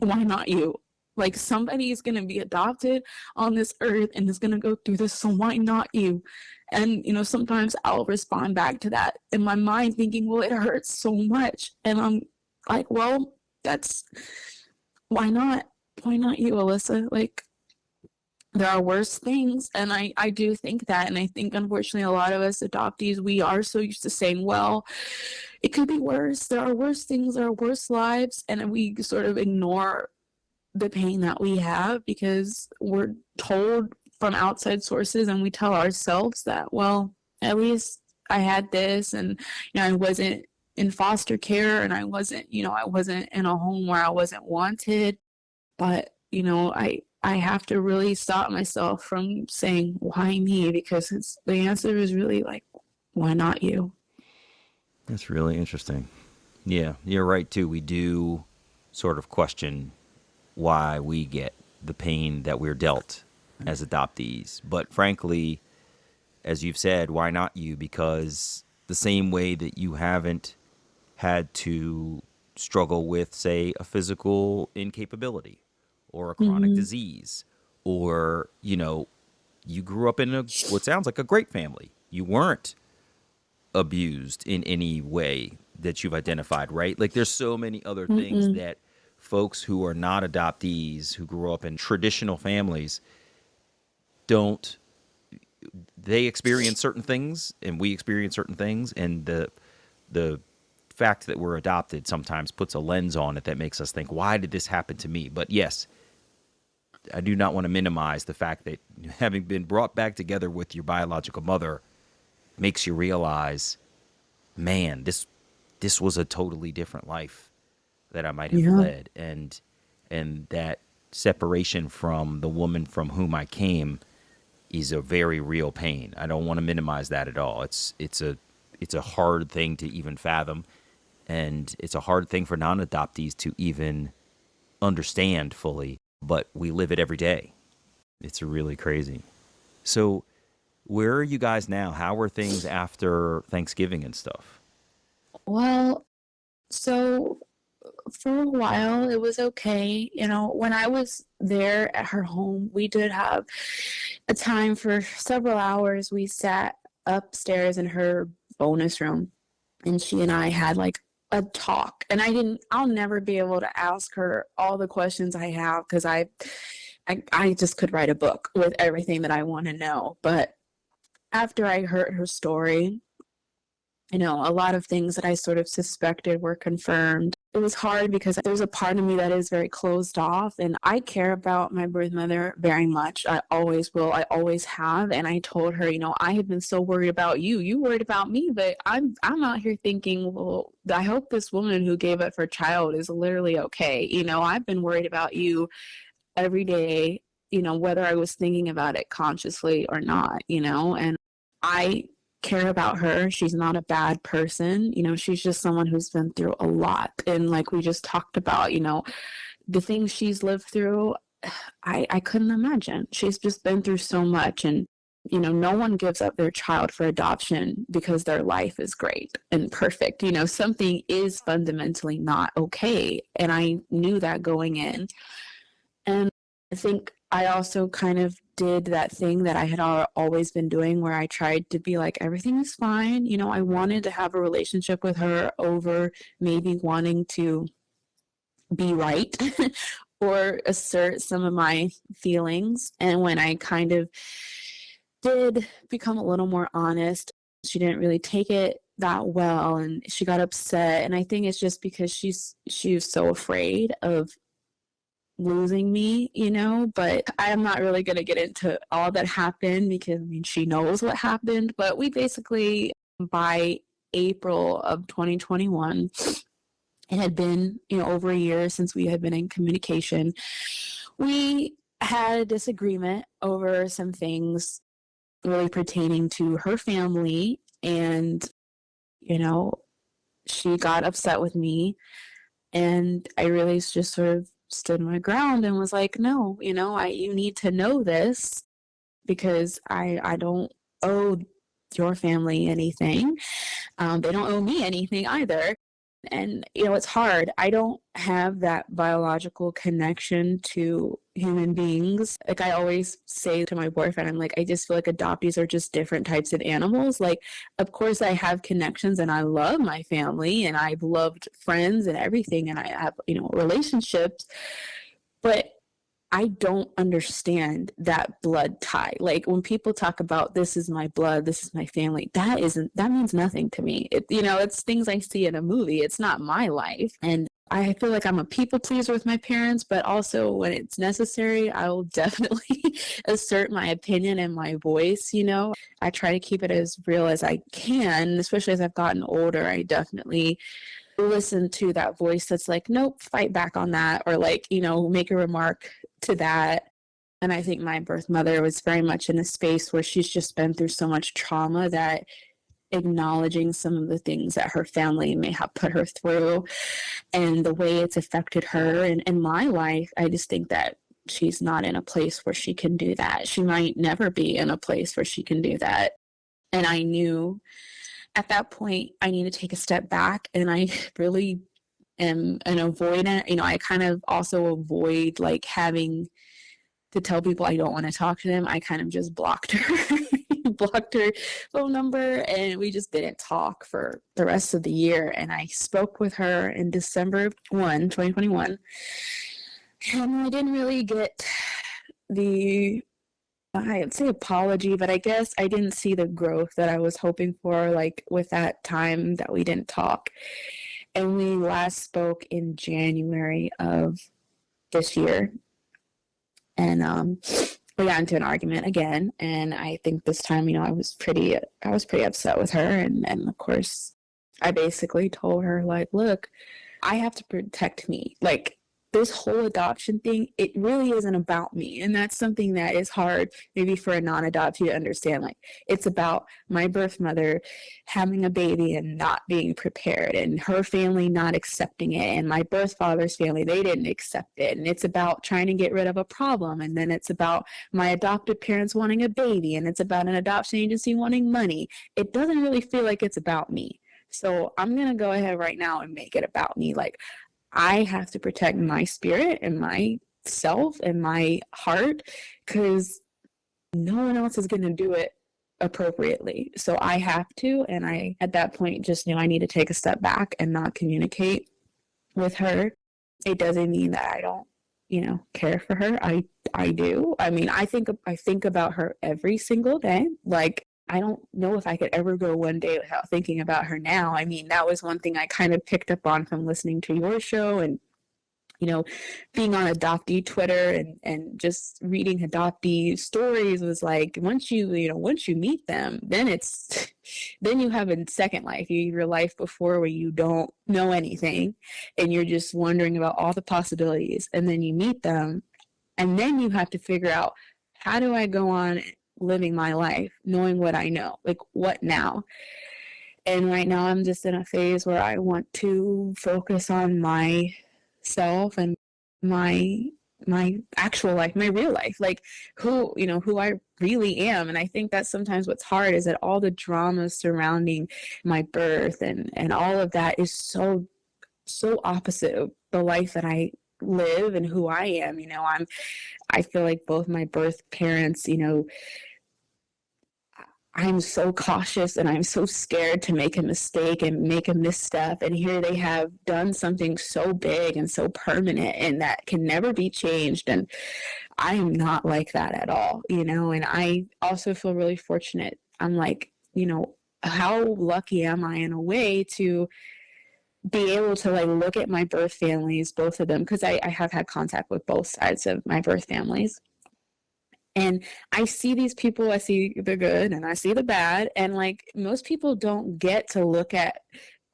Why not you? Like, somebody is going to be adopted on this earth and is going to go through this, so why not you? And, sometimes I'll respond back to that in my mind thinking, well, it hurts so much. And I'm like, well, why not? Why not you, Alyssa? Like, there are worse things. And I do think that. And I think, unfortunately, a lot of us adoptees, we are so used to saying, well, it could be worse. There are worse things. There are worse lives. And we sort of ignore the pain that we have because we're told from outside sources, and we tell ourselves that, well, at least I had this, and I wasn't in foster care, and I wasn't in a home where I wasn't wanted. But I have to really stop myself from saying, why me? Because the answer is really like, why not you? That's really interesting. Yeah, you're right too. We do sort of question why we get the pain that we're dealt as adoptees. But frankly, as you've said, why not you? Because the same way that you haven't had to struggle with, say, a physical incapability or a chronic disease, or, you grew up in what sounds like a great family. You weren't abused in any way that you've identified, right? Like, there's so many other things that folks who are not adoptees, who grew up in traditional families, they experience certain things and we experience certain things. And the fact that we're adopted sometimes puts a lens on it that makes us think, why did this happen to me? But yes, I do not want to minimize the fact that having been brought back together with your biological mother makes you realize, man, this was a totally different life that I might have led, and that separation from the woman from whom I came is a very real pain. I don't want to minimize that at all. It's a hard thing to even fathom, and it's a hard thing for non-adoptees to even understand fully, but we live it every day. It's really crazy. So where are you guys now? How are things after Thanksgiving and stuff? Well, so for a while it was okay. When I was there at her home, we did have a time for several hours. We sat upstairs in her bonus room, and she and I had like a talk. And I'll never be able to ask her all the questions I have, because I just could write a book with everything that I want to know. But after I heard her story, a lot of things that I sort of suspected were confirmed. It was hard because there's a part of me that is very closed off, and I care about my birth mother very much. I always will. I always have. And I told her, I had been so worried about you. You worried about me, but I'm out here thinking, well, I hope this woman who gave up her child is literally okay. I've been worried about you every day, whether I was thinking about it consciously or not, and I care about her. She's not a bad person. She's just someone who's been through a lot. And like we just talked about, the things she's lived through, I couldn't imagine. She's just been through so much. And, no one gives up their child for adoption because their life is great and perfect. Something is fundamentally not okay. And I knew that going in. And I think I also kind of did that thing that I had always been doing, where I tried to be like, everything is fine. I wanted to have a relationship with her over maybe wanting to be right or assert some of my feelings. And when I kind of did become a little more honest, she didn't really take it that well, and she got upset. And I think it's just because she was so afraid of losing me, but I'm not really going to get into all that happened, because she knows what happened. But we basically, by April of 2021, it had been over a year since we had been in communication. We had a disagreement over some things really pertaining to her family, and she got upset with me, and I really just sort of stood my ground and was like, no, you need to know this, because I don't owe your family anything. They don't owe me anything either. And, it's hard. I don't have that biological connection to human beings. Like I always say to my boyfriend, I'm like, I just feel like adoptees are just different types of animals. Like, of course, I have connections and I love my family and I've loved friends and everything. And I have, relationships. But I don't understand that blood tie. Like when people talk about this is my blood, this is my family, that means nothing to me. It's things I see in a movie. It's not my life. And I feel like I'm a people pleaser with my parents, but also when it's necessary, I will definitely assert my opinion and my voice. I try to keep it as real as I can, especially as I've gotten older. I definitely listen to that voice that's like, nope, fight back on that, or like, make a remark to that. And I think my birth mother was very much in a space where she's just been through so much trauma that acknowledging some of the things that her family may have put her through and the way it's affected her and my life, I just think that she's not in a place where she can do that. She might never be in a place where she can do that. And I knew at that point I need to take a step back, and I really am an avoidant. I kind of also avoid like having to tell people I don't want to talk to them. I kind of just blocked her, blocked her phone number, and we just didn't talk for the rest of the year. And I spoke with her in December 2021, and I didn't really get I'd say apology, but I guess I didn't see the growth that I was hoping for, like with that time that we didn't talk. And we last spoke in January of this year. And we got into an argument again. And I think this time, I was pretty upset with her. And of course, I basically told her, like, look, I have to protect me. Like, this whole adoption thing, it really isn't about me. And that's something that is hard maybe for a non-adoptee to understand. Like, it's about my birth mother having a baby and not being prepared, and her family not accepting it, and my birth father's family, they didn't accept it. And it's about trying to get rid of a problem. And then it's about my adopted parents wanting a baby, and it's about an adoption agency wanting money. It doesn't really feel like it's about me. So I'm going to go ahead right now and make it about me. Like, I have to protect my spirit and myself and my heart, because no one else is going to do it appropriately. So I have to. And I, at that point, just knew I need to take a step back and not communicate with her. It doesn't mean that I don't, care for her. I do. I mean, I think about her every single day. Like, I don't know if I could ever go one day without thinking about her now. I mean, that was one thing I kind of picked up on from listening to your show and, being on adoptee Twitter and just reading adoptee stories was like, once you meet them, then you have a second life. You have your life before where you don't know anything and you're just wondering about all the possibilities. And then you meet them and then you have to figure out, how do I go on living my life knowing what I know? Like, what now? And right now I'm just in a phase where I want to focus on myself and my actual life, my real life, like who I really am. And I think that's sometimes what's hard, is that all the drama surrounding my birth and all of that is so opposite of the life that I live and who I am. I feel like both my birth parents, I'm so cautious and I'm so scared to make a mistake and make a misstep. And here they have done something so big and so permanent and that can never be changed. And I am not like that at all, and I also feel really fortunate. I'm like, how lucky am I in a way to be able to like look at my birth families, both of them, because I have had contact with both sides of my birth families. And I see these people, I see the good and I see the bad. And like, most people don't get to look at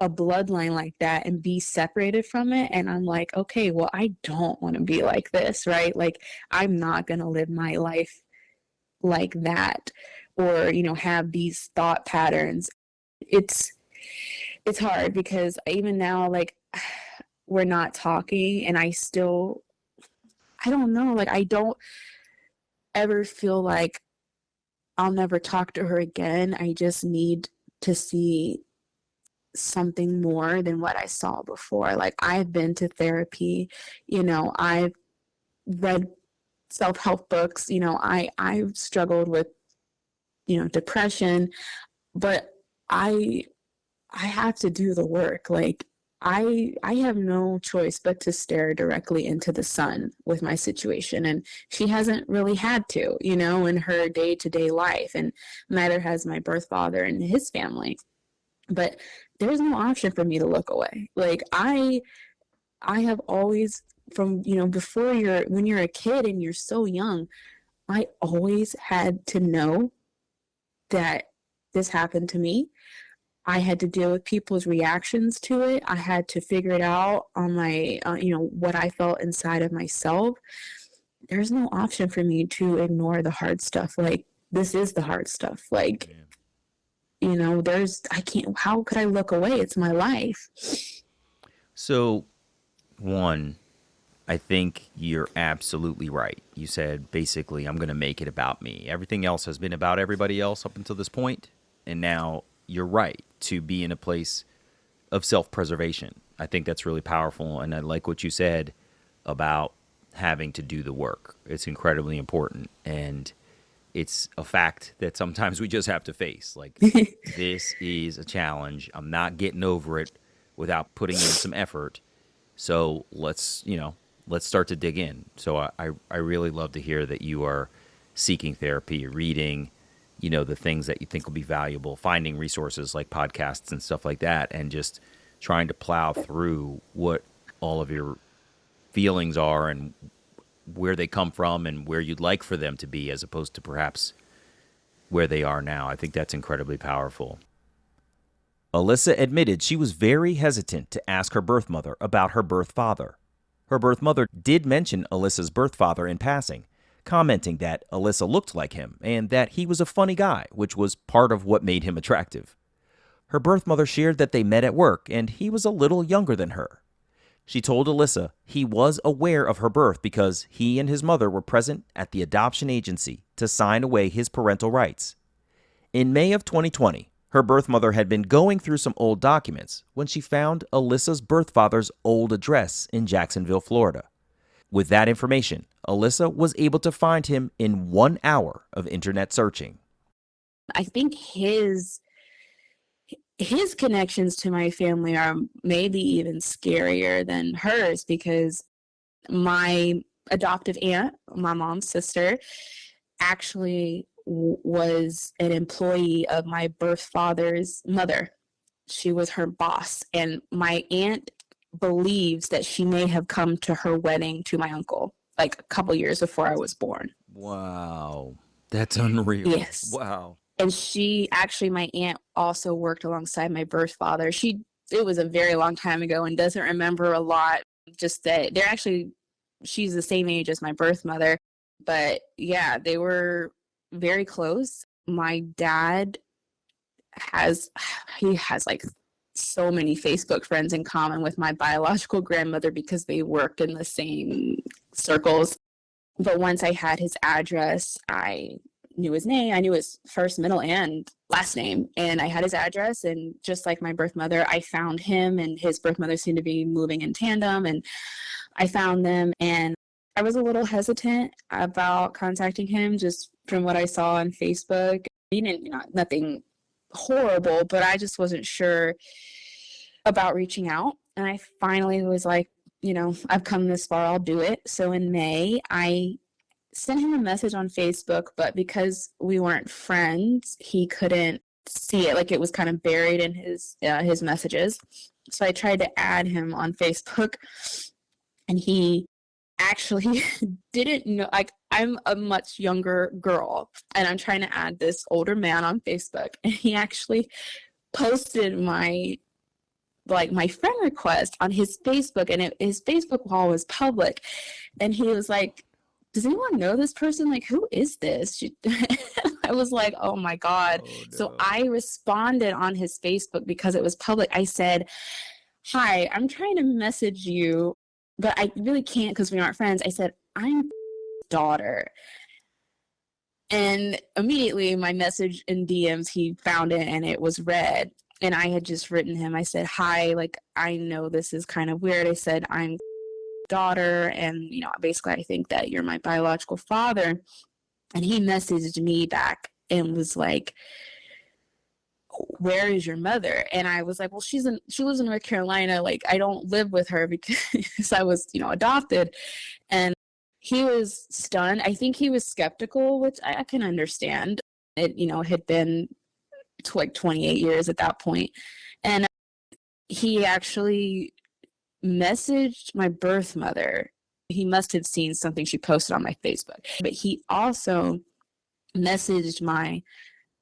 a bloodline like that and be separated from it. And I'm like, okay, well, I don't want to be like this, right? Like, I'm not going to live my life like that, or, have these thought patterns. It's hard because even now, like, we're not talking and I don't know, like, I don't ever feel like I'll never talk to her again. I just need to see something more than what I saw before. Like, I've been to therapy, I've read self-help books, I've struggled with, depression, but I I have to do the work. Like, I have no choice but to stare directly into the sun with my situation. And she hasn't really had to, in her day-to-day life. And neither has my birth father and his family. But there's no option for me to look away. Like, I have always, from, before, when you're a kid and you're so young, I always had to know that this happened to me. I had to deal with people's reactions to it. I had to figure it out on my, what I felt inside of myself. There's no option for me to ignore the hard stuff. Like, this is the hard stuff. Like, I can't, how could I look away? It's my life. So, one, I think you're absolutely right. You said, basically, I'm going to make it about me. Everything else has been about everybody else up until this point, and now you're right to be in a place of self-preservation. I think that's really powerful, and I like what you said about having to do the work. It's incredibly important, and it's a fact that sometimes we just have to face. Like, this is a challenge. I'm not getting over it without putting in some effort. So let's start to dig in. So I really love to hear that you are seeking therapy, reading, the things that you think will be valuable, finding resources like podcasts and stuff like that, and just trying to plow through what all of your feelings are and where they come from and where you'd like for them to be, as opposed to perhaps where they are now. I think that's incredibly powerful. Alyssa admitted she was very hesitant to ask her birth mother about her birth father. Her birth mother did mention Alyssa's birth father in passing, commenting that Alyssa looked like him and that he was a funny guy, which was part of what made him attractive. Her birth mother shared that they met at work and he was a little younger than her. She told Alyssa he was aware of her birth because he and his mother were present at the adoption agency to sign away his parental rights. In May of 2020, her birth mother had been going through some old documents when she found Alyssa's birth father's old address in Jacksonville, Florida. With that information, Alyssa was able to find him in 1 hour of internet searching. I think his connections to my family are maybe even scarier than hers, because my adoptive aunt, my mom's sister, actually was an employee of my birth father's mother. She was her boss, and my aunt believes that she may have come to her wedding to my uncle like a couple years before I was born. Wow, that's unreal. Yes. Wow. And my aunt also worked alongside my birth father. It was a very long time ago and doesn't remember a lot, just that she's the same age as my birth mother. But yeah, they were very close. My dad has like so many Facebook friends in common with my biological grandmother because they worked in the same circles. But once I had his address, I knew his name. I knew his first, middle, and last name. And I had his address. And just like my birth mother, I found him, and his birth mother seemed to be moving in tandem. And I found them. And I was a little hesitant about contacting him just from what I saw on Facebook. Nothing horrible, but I just wasn't sure about reaching out. And I finally was like, I've come this far, I'll do it. So in May, I sent him a message on Facebook, but because we weren't friends, he couldn't see it. Like, it was kind of buried in his messages. So I tried to add him on Facebook, and he actually didn't know. Like, I'm a much younger girl, and I'm trying to add this older man on Facebook, and he actually posted my friend request on his Facebook, and his Facebook wall was public. And he was like, does anyone know this person? Like, who is this? I was like, oh my God. Oh, no. So I responded on his Facebook because it was public. I said, hi, I'm trying to message you, but I really can't because we aren't friends. I said, I'm daughter. And immediately my message in DMs, he found it and it was read. And I had just written him, I said, hi, like, I know this is kind of weird. I said, I'm daughter, and, basically I think that you're my biological father. And he messaged me back and was like, where is your mother? And I was like, well, she lives in North Carolina. Like, I don't live with her because I was, adopted. And he was stunned. I think he was skeptical, which I can understand. It, had been like 28 years at that point. And he actually messaged my birth mother. He must have seen something she posted on my Facebook, but he also messaged my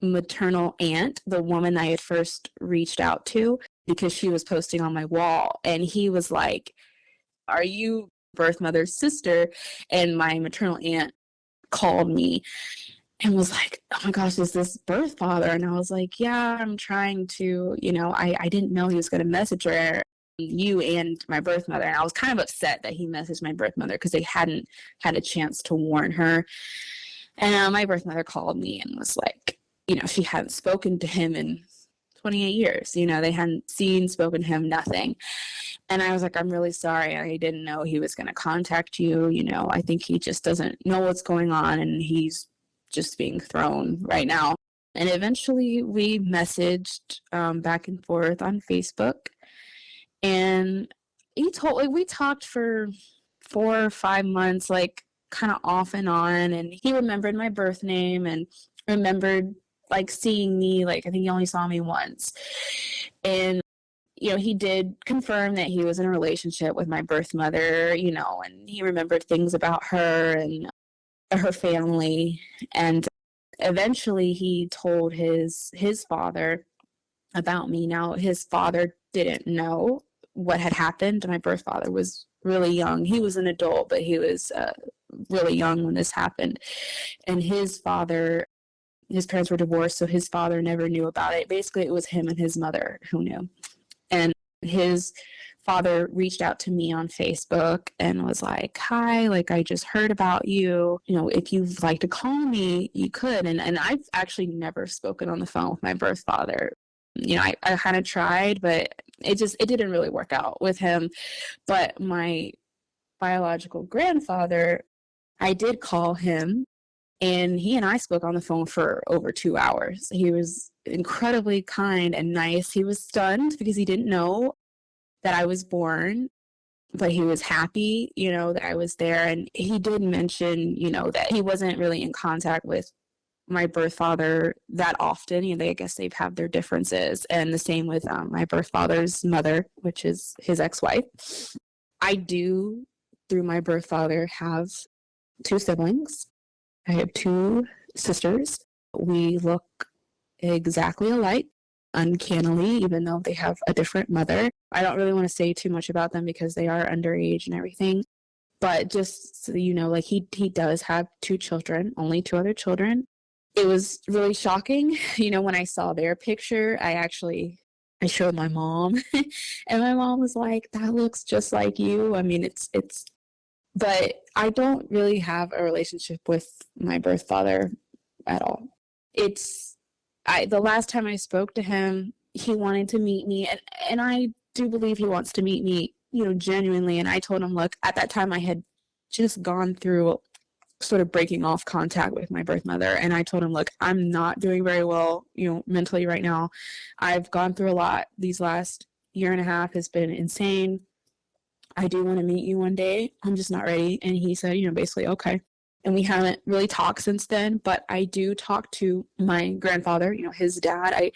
maternal aunt, the woman I had first reached out to, because she was posting on my wall. And he was like, are you birth mother's sister? And my maternal aunt called me and was like, oh my gosh, is this birth father? And I was like, yeah, I'm trying to, I didn't know he was going to message her, you and my birth mother. And I was kind of upset that he messaged my birth mother because they hadn't had a chance to warn her. And my birth mother called me and was like, she hadn't spoken to him in 28 years. They hadn't spoken to him, nothing. And I was like, I'm really sorry. I didn't know he was going to contact you. I think he just doesn't know what's going on and he's just being thrown right now. And eventually we messaged back and forth on Facebook. And we talked for 4 or 5 months, like kind of off and on. And he remembered my birth name and remembered like seeing me. Like, I think he only saw me once. And he did confirm that he was in a relationship with my birth mother, and he remembered things about her and her family. And eventually he told his father about me. Now, his father didn't know what had happened. My birth father was really young. He was an adult, but he was really young when this happened. And his parents were divorced, so his father never knew about it. Basically, it was him and his mother who knew. And his father reached out to me on Facebook and was like, hi, like, I just heard about you. If you'd like to call me, you could. And I've actually never spoken on the phone with my birth father. I kind of tried, but it didn't really work out with him. But my biological grandfather, I did call him. And he and I spoke on the phone for over 2 hours. He was incredibly kind and nice. He was stunned because he didn't know that I was born, but he was happy, that I was there. And he did mention, that he wasn't really in contact with my birth father that often. I guess they've had their differences. And the same with my birth father's mother, which is his ex-wife. I do, through my birth father, have 2 siblings. I have 2 sisters. We look exactly alike, uncannily, even though they have a different mother. I don't really want to say too much about them because they are underage and everything. But just so you know, like, he does have 2 children, only 2 other children. It was really shocking, when I saw their picture. I showed my mom, and my mom was like, that looks just like you. I mean, it's but I don't really have a relationship with my birth father at all. The last time I spoke to him, he wanted to meet me, and I do believe he wants to meet me, genuinely. And I told him, look, at that time I had just gone through sort of breaking off contact with my birth mother. And I told him, look, I'm not doing very well, mentally right now. I've gone through a lot. These last year and a half has been insane. I do want to meet you one day. I'm just not ready. And he said, basically, okay. And we haven't really talked since then, but I do talk to my grandfather, his dad. I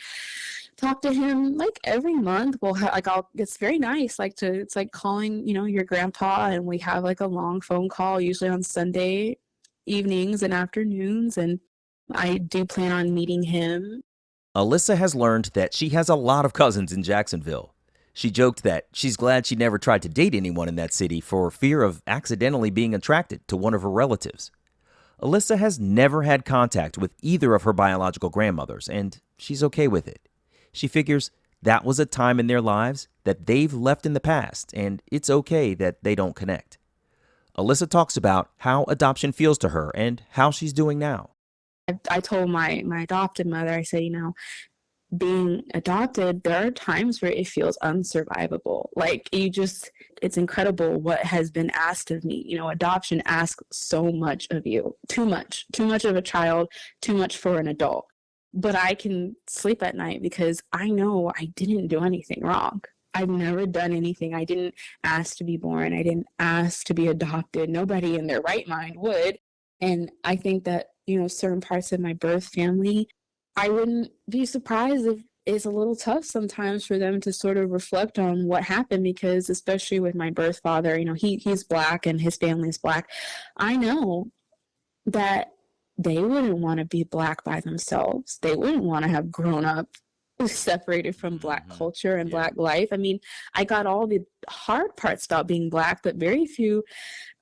talk to him like every month. It's very nice. It's like calling, your grandpa, and we have like a long phone call, usually on Sunday evenings and afternoons. And I do plan on meeting him. Alyssa has learned that she has a lot of cousins in Jacksonville. She joked that she's glad she never tried to date anyone in that city for fear of accidentally being attracted to one of her relatives. Alyssa has never had contact with either of her biological grandmothers, and she's okay with it. She figures that was a time in their lives that they've left in the past, and it's okay that they don't connect. Alyssa talks about how adoption feels to her and how she's doing now. I told my adopted mother, I said, being adopted, there are times where it feels unsurvivable. Like it's incredible what has been asked of me. Adoption asks so much of you, too much of a child, too much for an adult. But I can sleep at night because I know I didn't do anything wrong. I've never done anything. I didn't ask to be born. I didn't ask to be adopted. Nobody in their right mind would. And I think that, certain parts of my birth family, I wouldn't be surprised if it's a little tough sometimes for them to sort of reflect on what happened, because especially with my birth father, he's Black and his family is Black. I know that they wouldn't want to be Black by themselves. They wouldn't want to have grown up separated from Black culture and Black life. I mean, I got all the hard parts about being Black, but very few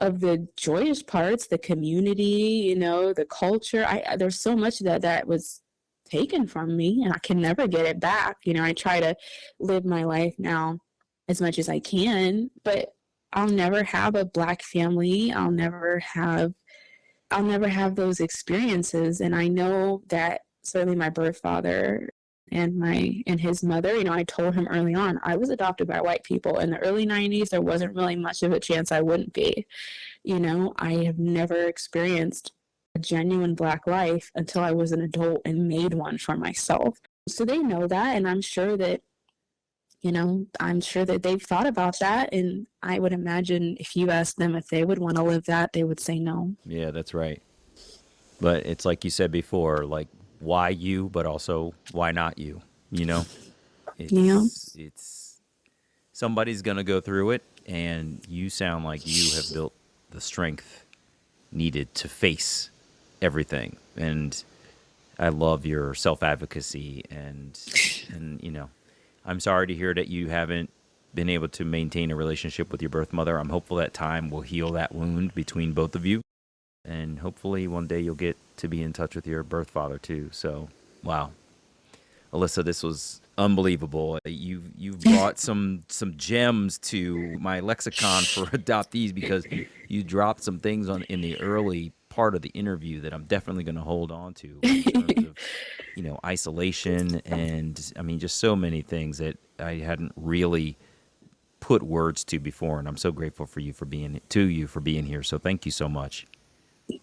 of the joyous parts, the community, the culture. There's so much that was taken from me, and I can never get it back. I try to live my life now as much as I can, but I'll never have a Black family. I'll never have those experiences. And I know that certainly my birth father and his mother, I told him early on, I was adopted by white people. In the early 90s, there wasn't really much of a chance I wouldn't be. I have never experienced a genuine Black life until I was an adult and made one for myself. So they know that, and I'm sure that they've thought about that. And I would imagine if you asked them if they would want to live that, they would say no. Yeah, that's right. But it's like you said before, like, why you, but also why not you? It's somebody's going to go through it, and you sound like you have built the strength needed to face everything. And I love your self-advocacy, and I'm sorry to hear that you haven't been able to maintain a relationship with your birth mother. I'm hopeful that time will heal that wound between both of you. And hopefully one day you'll get to be in touch with your birth father too. So, wow. Alyssa, this was unbelievable. You've brought some gems to my lexicon for adoptees, because you dropped some things in the early part of the interview that I'm definitely going to hold on to in terms of, isolation, and I mean, just so many things that I hadn't really put words to before. And I'm so grateful for you for being here. So thank you so much.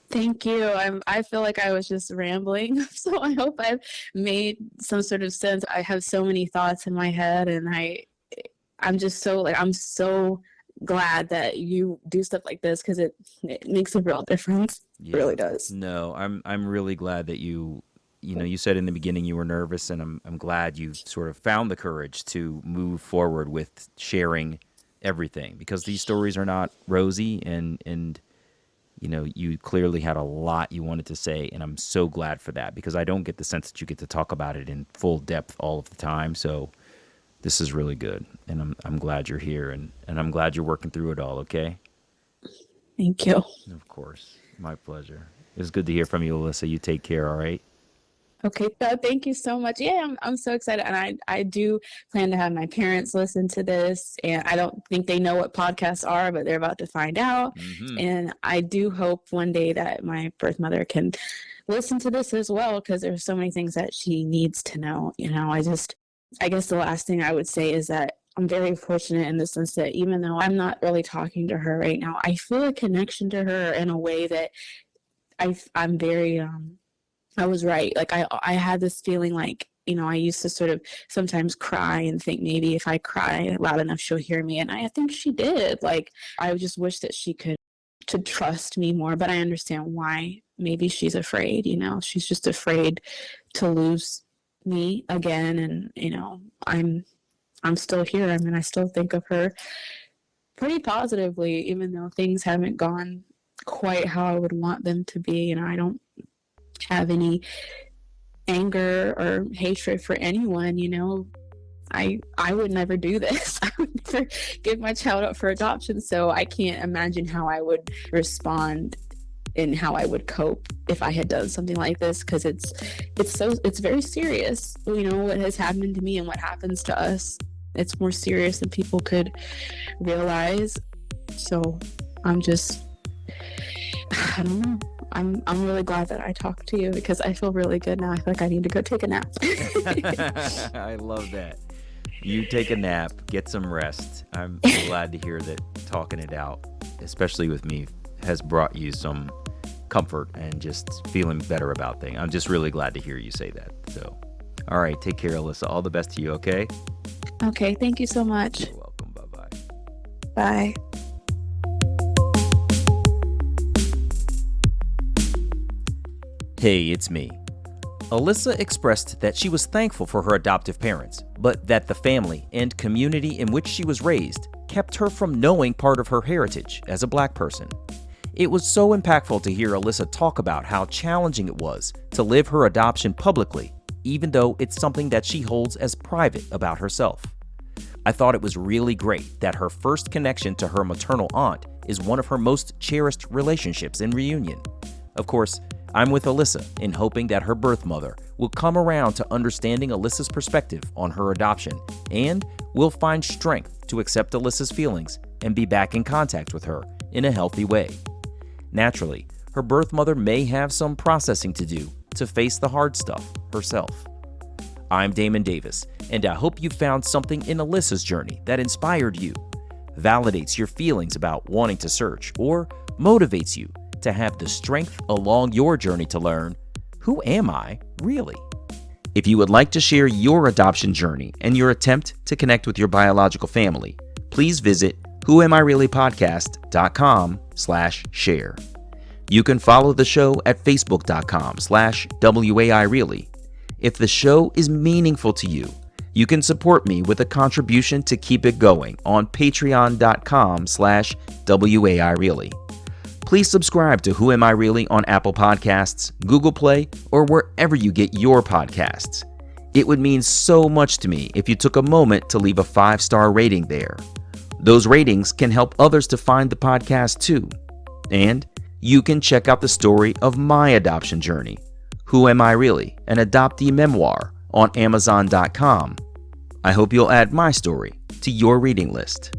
Thank you. I feel like I was just rambling, so I hope I've made some sort of sense. I have so many thoughts in my head, and I'm so glad that you do stuff like this, because it makes a real difference. Yeah. It really does. No, I'm really glad that you said in the beginning you were nervous, and I'm glad you sort of found the courage to move forward with sharing everything, because these stories are not rosy, and you clearly had a lot you wanted to say, and I'm so glad for that, because I don't get the sense that you get to talk about it in full depth all of the time. So this is really good, and I'm glad you're here, and I'm glad you're working through it all, okay? Thank you. Of course. My pleasure. It was good to hear from you, Alyssa. You take care, all right? Okay, thank you so much. Yeah, I'm so excited, and I do plan to have my parents listen to this, and I don't think they know what podcasts are, but they're about to find out. Mm-hmm. And I do hope one day that my birth mother can listen to this as well, because there's so many things that she needs to know. I guess the last thing I would say is that I'm very fortunate in the sense that even though I'm not really talking to her right now, I feel a connection to her in a way that I'm very I was right. Like I had this feeling like, I used to sort of sometimes cry and think maybe if I cry loud enough, she'll hear me. And I think she did. Like, I just wish that she could to trust me more, but I understand why. Maybe she's afraid, she's just afraid to lose me again. And, I'm still here. I mean, I still think of her pretty positively, even though things haven't gone quite how I would want them to be. I don't have any anger or hatred for anyone. I would never do this. I would never give my child up for adoption, so I can't imagine how I would respond and how I would cope if I had done something like this, because it's very serious. What has happened to me and what happens to us, it's more serious than people could realize. So I don't know. I'm really glad that I talked to you because I feel really good now. I feel like I need to go take a nap. I love that. You take a nap, get some rest. I'm glad to hear that talking it out, especially with me, has brought you some comfort and just feeling better about things. I'm just really glad to hear you say that. So, all right, take care, Alyssa. All the best to you, okay? Okay, thank you so much. You're welcome. Bye-bye. Bye. Hey, it's me. Alyssa expressed that she was thankful for her adoptive parents, but that the family and community in which she was raised kept her from knowing part of her heritage as a Black person. It was so impactful to hear Alyssa talk about how challenging it was to live her adoption publicly, even though it's something that she holds as private about herself. I thought it was really great that her first connection to her maternal aunt is one of her most cherished relationships in reunion. Of course, I'm with Alyssa in hoping that her birth mother will come around to understanding Alyssa's perspective on her adoption and will find strength to accept Alyssa's feelings and be back in contact with her in a healthy way. Naturally, her birth mother may have some processing to do to face the hard stuff herself. I'm Damon Davis, and I hope you found something in Alyssa's journey that inspired you, validates your feelings about wanting to search, or motivates you to have the strength along your journey to learn, who am I really? If you would like to share your adoption journey and your attempt to connect with your biological family, please visit whoamireallypodcast.com/share. You can follow the show at facebook.com/WAIReally. If the show is meaningful to you, you can support me with a contribution to keep it going on patreon.com/WAIReally. Please subscribe to Who Am I Really on Apple Podcasts, Google Play, or wherever you get your podcasts. It would mean so much to me if you took a moment to leave a 5-star rating there. Those ratings can help others to find the podcast too. And you can check out the story of my adoption journey, Who Am I Really? An Adoptee Memoir, on Amazon.com. I hope you'll add my story to your reading list.